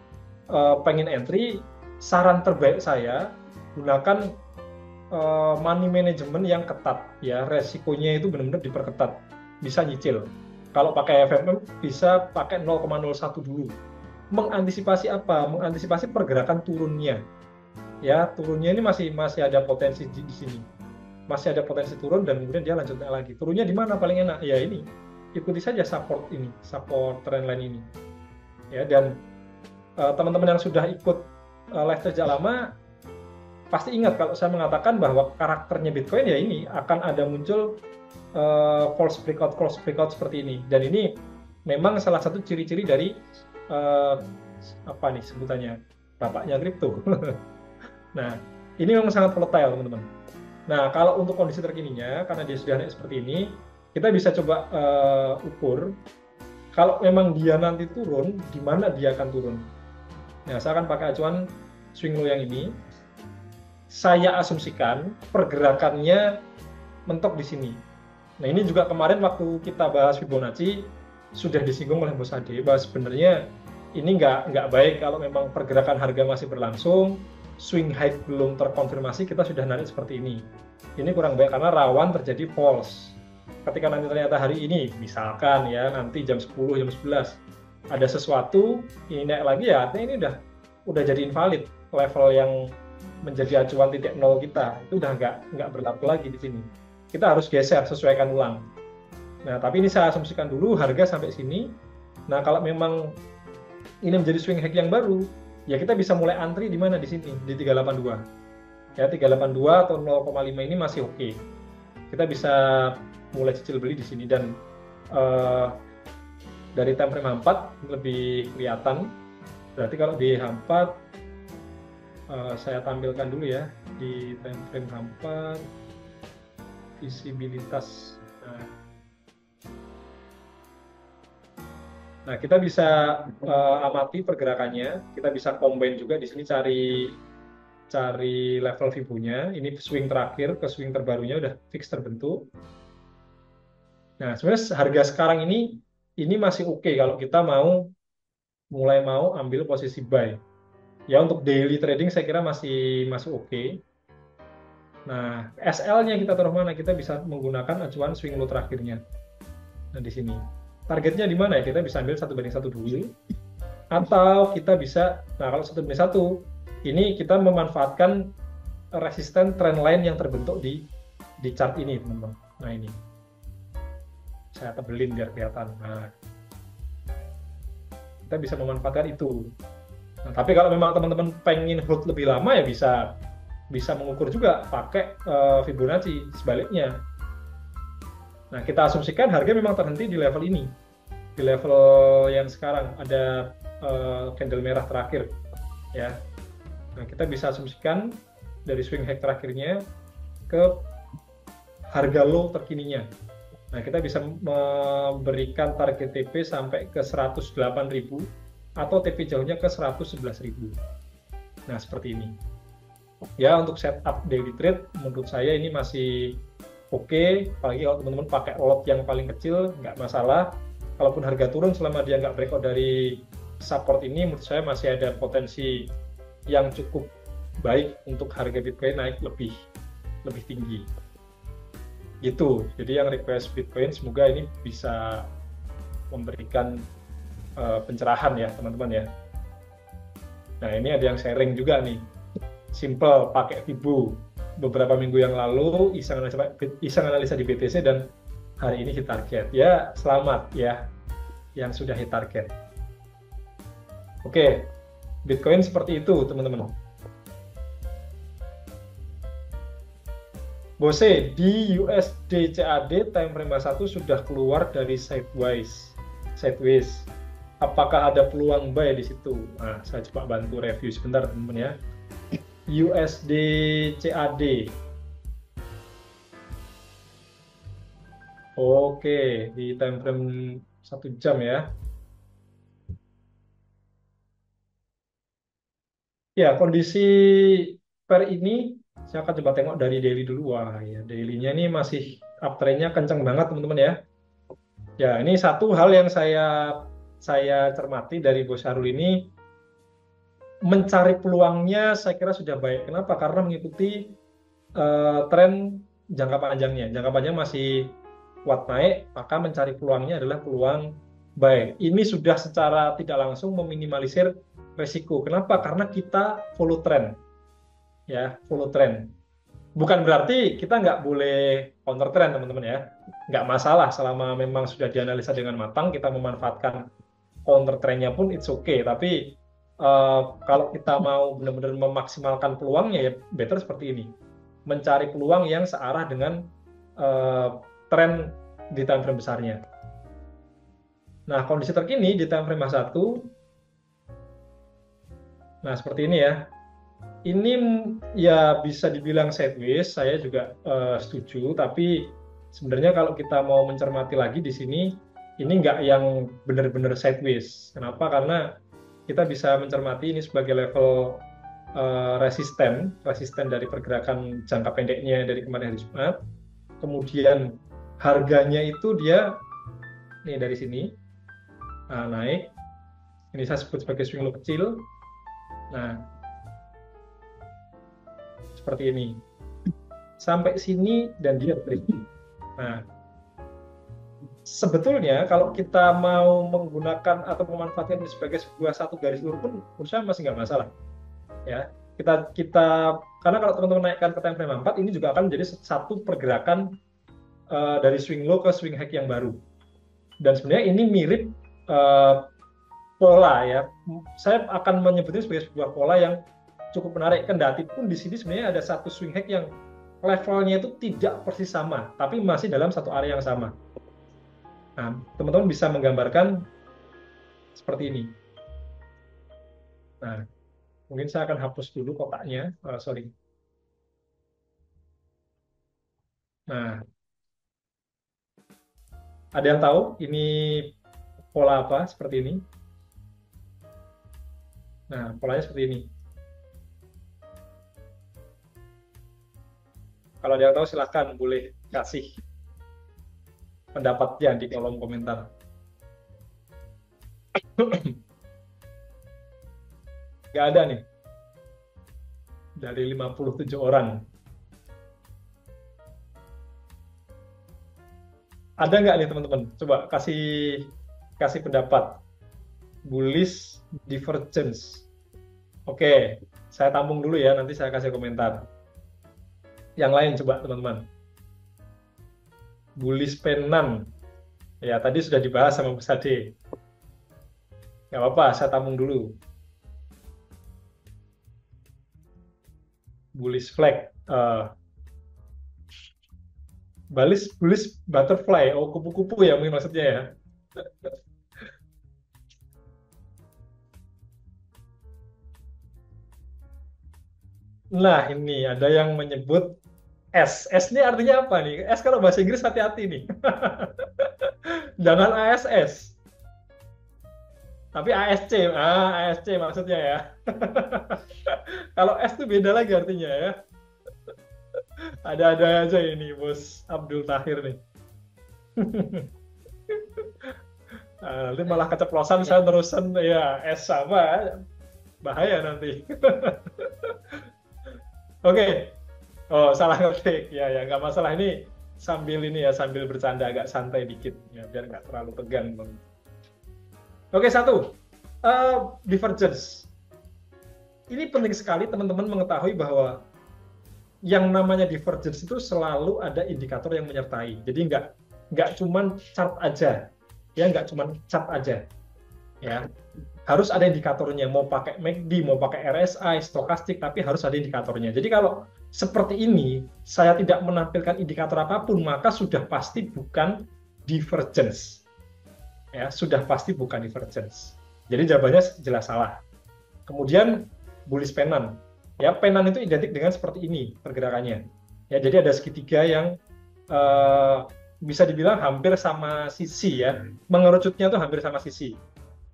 pengen entry, saran terbaik saya gunakan money management yang ketat ya, resikonya itu benar-benar diperketat, bisa nyicil. Kalau pakai FMM bisa pakai 0,01 dulu. Mengantisipasi apa? Mengantisipasi pergerakan turunnya. Ya, turunnya ini masih ada potensi di sini. Masih ada potensi turun dan kemudian dia lanjut naik lagi. Turunnya di mana paling enak? Ya ini. Ikuti saja support trendline ini. Ya, dan teman-teman yang sudah ikut live sejak lama pasti ingat kalau saya mengatakan bahwa karakternya Bitcoin ya ini akan ada muncul false breakout seperti ini. Dan ini memang salah satu ciri-ciri dari apa nih sebutannya, bapaknya kripto. Nah, ini memang sangat volatile teman-teman. Nah, kalau untuk kondisi terkininya, karena dia sudah naik seperti ini, kita bisa coba ukur kalau memang dia nanti turun, di mana dia akan turun. Nah, saya akan pakai acuan swing low yang ini. Saya asumsikan pergerakannya mentok di sini. Nah, ini juga kemarin waktu kita bahas Fibonacci sudah disinggung oleh Bos Ade bahwa sebenarnya ini nggak baik kalau memang pergerakan harga masih berlangsung, swing high belum terkonfirmasi, kita sudah narik seperti ini. Ini kurang baik karena rawan terjadi false. Ketika nanti ternyata hari ini, misalkan ya nanti jam 10, jam 11 ada sesuatu ini naik lagi, ya artinya ini udah jadi invalid, level yang menjadi acuan titik nol kita itu udah nggak berlaku lagi di sini. Kita harus geser, sesuaikan ulang. Nah, tapi ini saya asumsikan dulu harga sampai sini. Nah, kalau memang ini menjadi swing high yang baru, ya kita bisa mulai antri di mana, di sini, di 382. Ya, 382 atau 0,5 ini masih oke. Kita bisa mulai cicil beli di sini. Dan Dari time frame H4 lebih kelihatan. Berarti kalau di H4 saya tampilkan dulu ya di time frame H4 visibilitas. Nah, kita bisa amati pergerakannya. Kita bisa combine juga di sini cari level Fibo-nya. Ini swing terakhir ke swing terbarunya udah fix terbentuk. Nah, sebenarnya harga sekarang ini masih oke kalau kita mulai mau ambil posisi buy. Ya, untuk daily trading saya kira masih oke. Nah, SL-nya kita taruh mana? Kita bisa menggunakan acuan swing low terakhirnya. Nah, di sini. Targetnya di mana ya? Kita bisa ambil 1:1 dulu. Atau kita bisa, nah kalau 1:1, ini kita memanfaatkan resisten trend line yang terbentuk di chart ini, teman-teman. Nah, ini. Saya tebelin biar kelihatan. Nah, kita bisa memanfaatkan itu. Nah, tapi kalau memang teman-teman pengen hold lebih lama ya bisa mengukur juga pakai Fibonacci sebaliknya. Nah, kita asumsikan harga memang terhenti di level ini, di level yang sekarang ada candle merah terakhir, ya. Nah, kita bisa asumsikan dari swing high terakhirnya ke harga low terkininya. Nah, kita bisa memberikan target TP sampai ke 108.000 atau TP jauhnya ke 111.000. Nah, seperti ini. Ya, untuk setup daily trade menurut saya ini masih oke. Apalagi kalau teman-teman pakai lot yang paling kecil, nggak masalah. Kalaupun harga turun selama dia nggak breakout dari support ini, menurut saya masih ada potensi yang cukup baik untuk harga Bitcoin naik lebih tinggi. Gitu. Jadi yang request Bitcoin semoga ini bisa memberikan pencerahan ya teman-teman ya. Nah, ini ada yang sharing juga nih. Simple pakai Fibo. Beberapa minggu yang lalu iseng analisa di BTC dan hari ini hit target. Ya, selamat ya yang sudah hit target. Oke. Bitcoin seperti itu, teman-teman. Bose, di USD CAD time frame 1 sudah keluar dari sideways. Apakah ada peluang buy di situ? Nah, saya coba bantu review sebentar, teman-teman ya. USD CAD. Oke, di time frame 1 jam ya. Ya, kondisi per ini saya akan coba tengok dari daily dulu. Wah, ya daily-nya ini masih uptrend-nya kencang banget, teman-teman ya. Ya, ini satu hal yang saya cermati dari Bos Syarul ini, mencari peluangnya saya kira sudah baik. Kenapa? Karena mengikuti tren jangka panjangnya. Jangka panjang masih kuat naik, maka mencari peluangnya adalah peluang buy. Ini sudah secara tidak langsung meminimalisir resiko. Kenapa? Karena kita follow trend. Ya, follow trend. Bukan berarti kita nggak boleh counter trend, teman-teman ya. Nggak masalah selama memang sudah dianalisa dengan matang, kita memanfaatkan counter trendnya pun it's okay. Tapi kalau kita mau benar-benar memaksimalkan peluangnya ya better seperti ini. Mencari peluang yang searah dengan tren di time frame besarnya. Nah, kondisi terkini di time frame H1, nah seperti ini ya. Ini ya bisa dibilang sideways, saya juga setuju, tapi sebenarnya kalau kita mau mencermati lagi di sini, ini nggak yang benar-benar sideways. Kenapa? Karena kita bisa mencermati ini sebagai level resisten dari pergerakan jangka pendeknya dari kemarin hari Jumat. Kemudian harganya itu dia nih dari sini naik. Ini saya sebut sebagai swing low kecil. Nah, seperti ini. Sampai sini dan dia break. Nah, sebetulnya kalau kita mau menggunakan atau memanfaatkan ini sebagai sebuah satu garis lurus pun menurut saya masih nggak masalah. Ya, kita karena kalau teman-teman naikkan ke time frame 4 ini juga akan menjadi satu pergerakan dari swing low ke swing high yang baru. Dan sebenarnya ini mirip pola ya. Saya akan menyebutnya sebagai sebuah pola yang cukup menarik. Kendati pun di sini sebenarnya ada satu swing high yang levelnya itu tidak persis sama, tapi masih dalam satu area yang sama. Nah, teman-teman bisa menggambarkan seperti ini. Nah, mungkin saya akan hapus dulu kotaknya. Sorry. Nah, ada yang tahu ini pola apa seperti ini? Nah, polanya seperti ini. Kalau ada yang tahu silahkan boleh kasih pendapatnya di kolom komentar. Nggak ada nih. Dari 57 orang. Ada nggak nih teman-teman? Coba kasih pendapat. Bullish divergence. Oke, saya tampung dulu ya, nanti saya kasih komentar. Yang lain coba teman-teman. Bullish pennant. Ya, tadi sudah dibahas sama Mas Ade. Nggak apa-apa, saya tampung dulu. Bullish flag. Bullish butterfly. Oh, kupu-kupu ya mungkin maksudnya ya. Nah, ini ada yang menyebut S. S ini artinya apa nih? S kalau bahasa Inggris hati-hati nih. Jangan ASS. Tapi ASC. ASC maksudnya ya. Kalau S itu beda lagi artinya ya. Ada-ada aja ini, Bos Abdul Tahir nih. Nanti malah keceplosan saya terusan ya S sama, bahaya nanti. Oke. Oh, salah ngetik. Ya, nggak masalah. Ini sambil bercanda agak santai dikit ya, biar nggak terlalu tegang. Oke, satu. Divergence. Ini penting sekali teman-teman mengetahui bahwa yang namanya divergence itu selalu ada indikator yang menyertai. Jadi nggak cuman chart aja. Ya, nggak cuman chart aja. Ya. Harus ada indikatornya, mau pakai MACD, mau pakai RSI, stokastik, tapi harus ada indikatornya. Jadi kalau seperti ini, saya tidak menampilkan indikator apapun, maka sudah pasti bukan divergence. Ya, sudah pasti bukan divergence. Jadi jawabannya jelas salah. Kemudian bullish pennant. Ya, pennant itu identik dengan seperti ini pergerakannya. Ya, jadi ada segitiga yang bisa dibilang hampir sama sisi ya. Mengerucutnya tuh hampir sama sisi.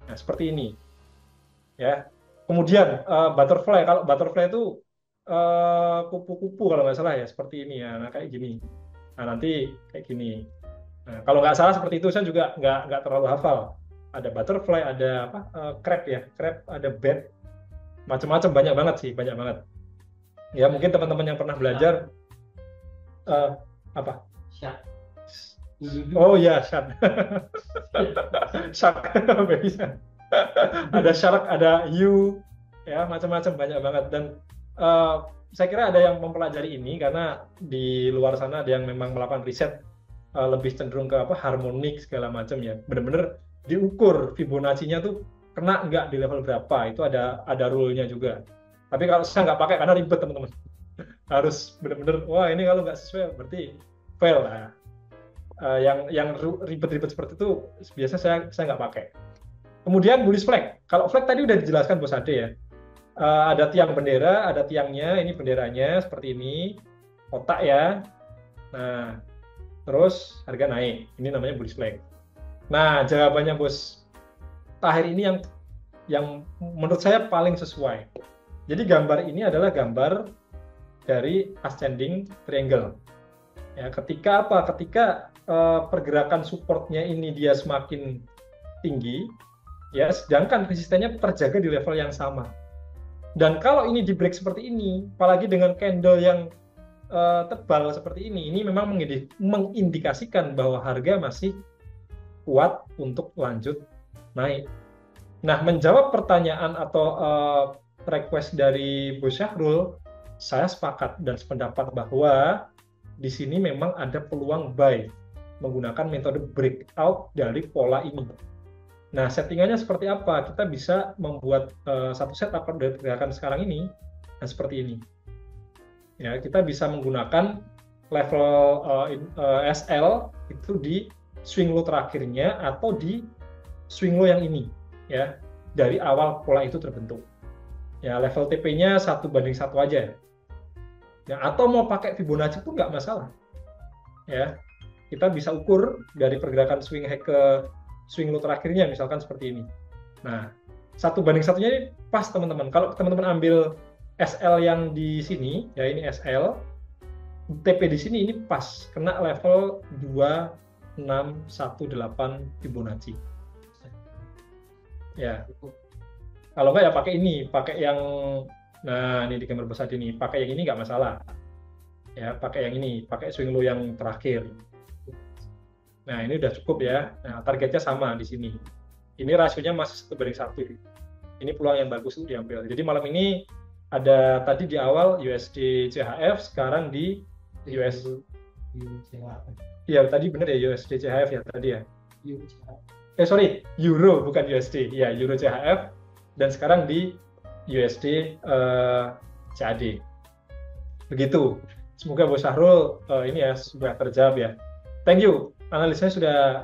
Nah, seperti ini. Ya. Kemudian butterfly, kalau butterfly itu kupu-kupu kalau nggak salah ya, seperti ini ya. Nah, kayak gini. Nah, nanti kayak gini. Nah, kalau nggak salah seperti itu, saya juga nggak terlalu hafal. Ada butterfly, ada apa? Crab ya, crab, ada bat, macam-macam, banyak banget sih, banyak banget. Ya, mungkin teman-teman yang pernah belajar apa? Shark. Oh ya, shark. Shark, bisa. Ada shark, ada hiu, ya macam-macam, banyak banget. Dan saya kira ada yang mempelajari ini karena di luar sana ada yang memang melakukan riset lebih cenderung ke apa, harmonik segala macam ya. Benar-benar diukur Fibonacci-nya tuh kena nggak di level berapa, itu ada rule-nya juga. Tapi kalau saya nggak pakai karena ribet teman-teman. Harus benar-benar, wah ini kalau nggak sesuai berarti fail. Nah, yang ribet-ribet seperti itu biasa saya nggak pakai. Kemudian bullish flag. Kalau flag tadi udah dijelaskan Bos Ade ya. Ada tiang bendera, ada tiangnya, ini benderanya seperti ini, kotak ya. Nah, terus harga naik. Ini namanya bullish flag. Nah, jawabannya Bos Tahir ini yang menurut saya paling sesuai. Jadi gambar ini adalah gambar dari ascending triangle. Ya, ketika apa? Ketika pergerakan supportnya ini dia semakin tinggi, ya, sedangkan resistennya terjaga di level yang sama. Dan kalau ini di break seperti ini, apalagi dengan candle yang tebal seperti ini memang mengindikasikan bahwa harga masih kuat untuk lanjut naik. Nah, menjawab pertanyaan atau request dari Bu Syahrul, saya sepakat dan sependapat bahwa di sini memang ada peluang buy menggunakan metode breakout dari pola ini. Nah, settingannya seperti apa? Kita bisa membuat satu setup dari pergerakan sekarang ini, nah seperti ini. Ya, kita bisa menggunakan level SL itu di swing low terakhirnya atau di swing low yang ini. ya dari awal pola itu terbentuk. Ya level TP-nya 1:1 aja. Ya, atau mau pakai Fibonacci pun nggak masalah. Ya, kita bisa ukur dari pergerakan swing high ke swing low terakhirnya, misalkan seperti ini. Nah, 1:1 ini pas teman-teman. Kalau teman-teman ambil SL yang di sini, ya ini SL, TP di sini ini pas, kena level 2618 Fibonacci. Ya, kalau nggak ya pakai ini, pakai yang, nah ini di gambar besar ini, pakai yang ini nggak masalah. Ya, pakai yang ini, pakai swing low yang terakhir. Nah, ini udah cukup ya. Nah, targetnya sama di sini. Ini rasionya masih 1:1. Ini peluang yang bagus untuk diambil. Jadi malam ini ada tadi di awal USD CHF, sekarang di US. Iya, tadi bener ya USD CHF ya tadi ya. Sorry, Euro bukan USD. Ya, Euro CHF. Dan sekarang di USD CAD. Begitu. Semoga Bos Syahrul ini ya sudah terjawab ya. Thank you. Analisanya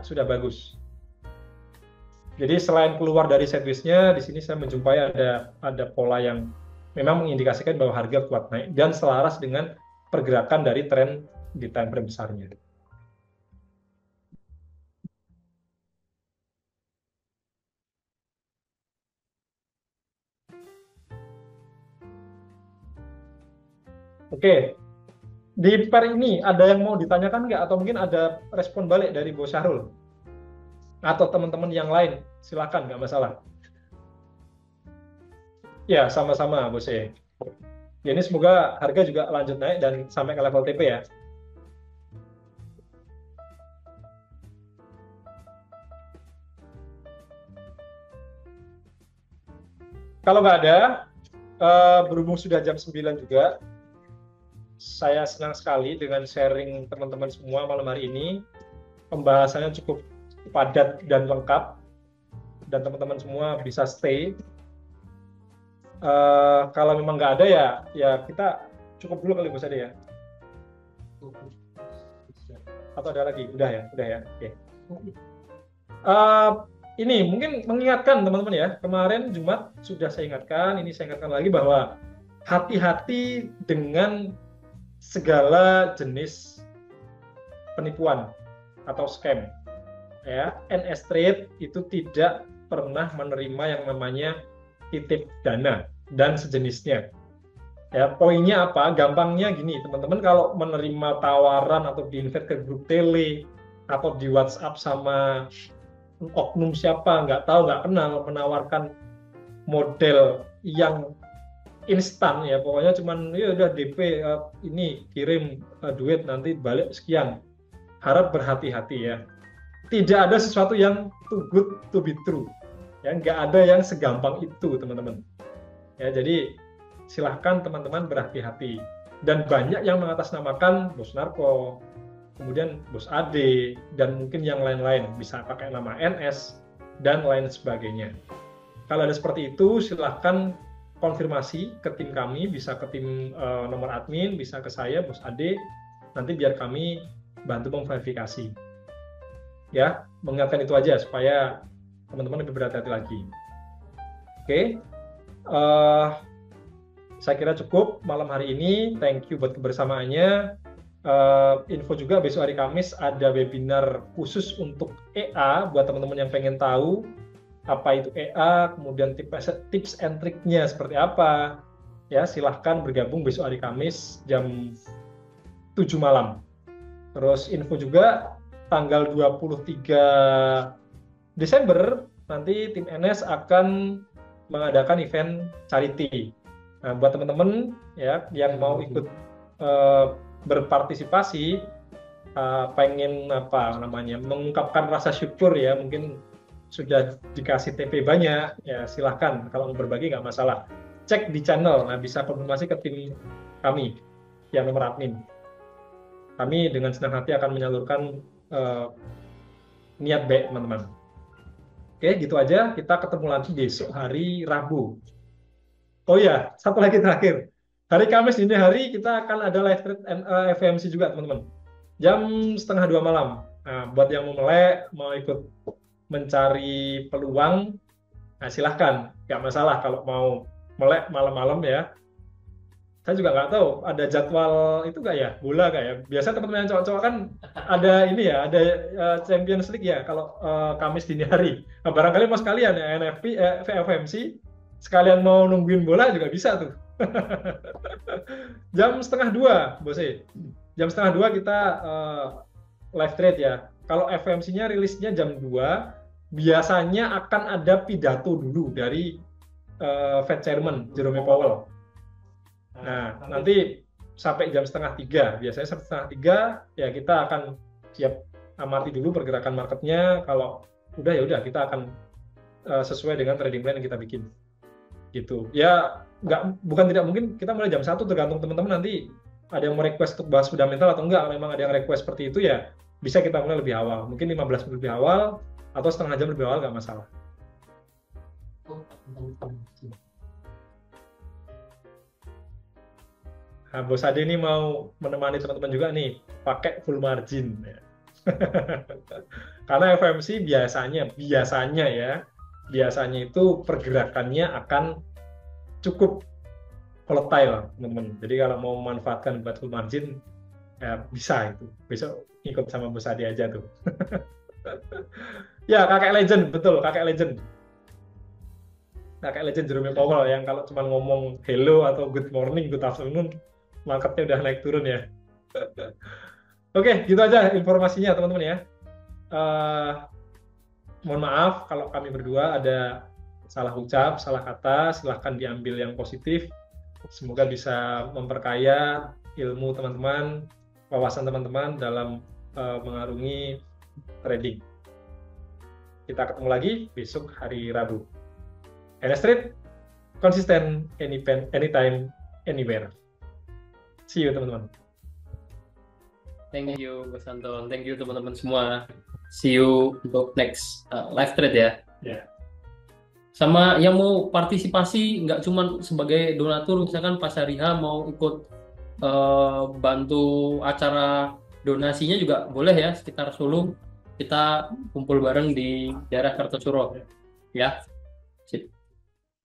sudah bagus. Jadi selain keluar dari sideways-nya, di sini saya menjumpai ada pola yang memang mengindikasikan bahwa harga kuat naik dan selaras dengan pergerakan dari tren di time frame besarnya. Oke, di pair ini ada yang mau ditanyakan nggak? Atau mungkin ada respon balik dari Bos Syahrul? Atau teman-teman yang lain? Silakan, nggak masalah. Ya, sama-sama Bos E. Ya, ini semoga harga juga lanjut naik dan sampai ke level TP ya. Kalau nggak ada, berhubung sudah jam 9 juga, saya senang sekali dengan sharing teman-teman semua malam hari ini. Pembahasannya cukup padat dan lengkap, dan teman-teman semua bisa stay. Kalau memang nggak ada ya kita cukup dulu kali Bos Ade ya. Atau ada lagi? Udah ya. Oke. Ini mungkin mengingatkan teman-teman ya, kemarin Jumat sudah saya ingatkan, ini saya ingatkan lagi bahwa hati-hati dengan segala jenis penipuan atau scam. Ya, NS Trade itu tidak pernah menerima yang namanya titip dana dan sejenisnya. Ya, poinnya apa? Gampangnya gini, teman-teman, kalau menerima tawaran atau di-invite ke grup tele atau di WhatsApp sama oknum siapa, nggak tahu, nggak kenal, menawarkan model yang instan ya, pokoknya cuman ya udah DP ini kirim duit nanti balik sekian. Harap berhati-hati ya. Tidak ada sesuatu yang too good to be true. Ya, nggak ada yang segampang itu, teman-teman. Ya, jadi silahkan teman-teman berhati-hati. Dan banyak yang mengatasnamakan Bos Narko, kemudian Bos Ade, dan mungkin yang lain-lain, bisa pakai nama NS, dan lain sebagainya. Kalau ada seperti itu, silahkan konfirmasi ke tim kami, bisa ke tim nomor admin, bisa ke saya, Bos Ade, nanti biar kami bantu memverifikasi. Ya, mengingatkan itu aja, supaya teman-teman lebih berhati-hati lagi. Oke, saya kira cukup malam hari ini, thank you buat kebersamaannya. Info juga besok hari Kamis ada webinar khusus untuk EA buat teman-teman yang pengen tahu apa itu EA, kemudian tips and triknya seperti apa. Ya, silahkan bergabung besok hari Kamis jam 7 malam. Terus info juga tanggal 23 Desember nanti tim NS akan mengadakan event charity. Nah, buat teman-teman ya yang mau ikut berpartisipasi, pengen mengungkapkan rasa syukur ya, mungkin sudah dikasih TP banyak ya, silahkan, kalau mau berbagi nggak masalah, cek di channel, nah bisa konfirmasi ke tim kami yang nomor admin. Kami dengan senang hati akan menyalurkan niat baik teman-teman. Oke, gitu aja, kita ketemu lagi besok hari Rabu. Oh ya, satu lagi terakhir. Hari Kamis dini hari kita akan ada live trade FMC juga teman-teman. Jam 1:30 malam. Nah, buat yang mau melek, mau ikut mencari peluang, Nah, silahkan, nggak masalah kalau mau melek malam-malam ya. Saya juga nggak tahu ada jadwal itu nggak ya, bola nggak ya. Biasa teman-teman yang cowok-cowok kan ada ini ya, ada Champions League ya kalau Kamis dini hari. Nah, barangkali mau sekalian ya NFP, FMC, sekalian mau nungguin bola juga bisa tuh. Jam setengah dua, Bose. Jam setengah dua kita live trade ya. Kalau FMC-nya rilisnya jam 2, biasanya akan ada pidato dulu dari Fed Chairman Jerome Powell. Nah, nanti sampai jam setengah 3, biasanya setengah 3 ya kita akan siap amati dulu pergerakan marketnya. Kalau udah ya udah kita akan sesuai dengan trading plan yang kita bikin. Gitu. Ya bukan tidak mungkin kita mulai jam 1, tergantung teman-teman nanti ada yang mau request untuk bahas fundamental atau enggak. Kalau memang ada yang request seperti itu ya bisa kita mulai lebih awal. Mungkin 15 menit lebih awal atau setengah jam lebih awal nggak masalah. Nah, Bos Ade ini mau menemani teman-teman juga nih, pakai full margin. Ya. Karena FMC biasanya itu pergerakannya akan cukup volatile, teman-teman. Jadi kalau mau memanfaatkan buat full margin, ya bisa itu. Besok ikut sama Bos Ade aja tuh. Ya, kakek legend, betul, kakek legend. Kakek legend Jerome Powell yang kalau cuma ngomong hello atau good morning, good afternoon, marketnya udah naik turun ya. Oke, gitu aja informasinya teman-teman ya. Mohon maaf kalau kami berdua ada salah ucap, salah kata, silahkan diambil yang positif. Semoga bisa memperkaya ilmu teman-teman, wawasan teman-teman dalam mengarungi trading. Kita ketemu lagi besok hari Rabu. NS Trade, konsisten, anytime, anywhere. See you teman-teman. Thank you Mas Anton, thank you teman-teman semua. See you untuk next live trade ya. Yeah. Sama yang mau partisipasi nggak cuma sebagai donatur, misalkan Pak Syariha mau ikut bantu acara donasinya juga boleh ya, sekitar Solo kita kumpul bareng di daerah Kartosuro ya.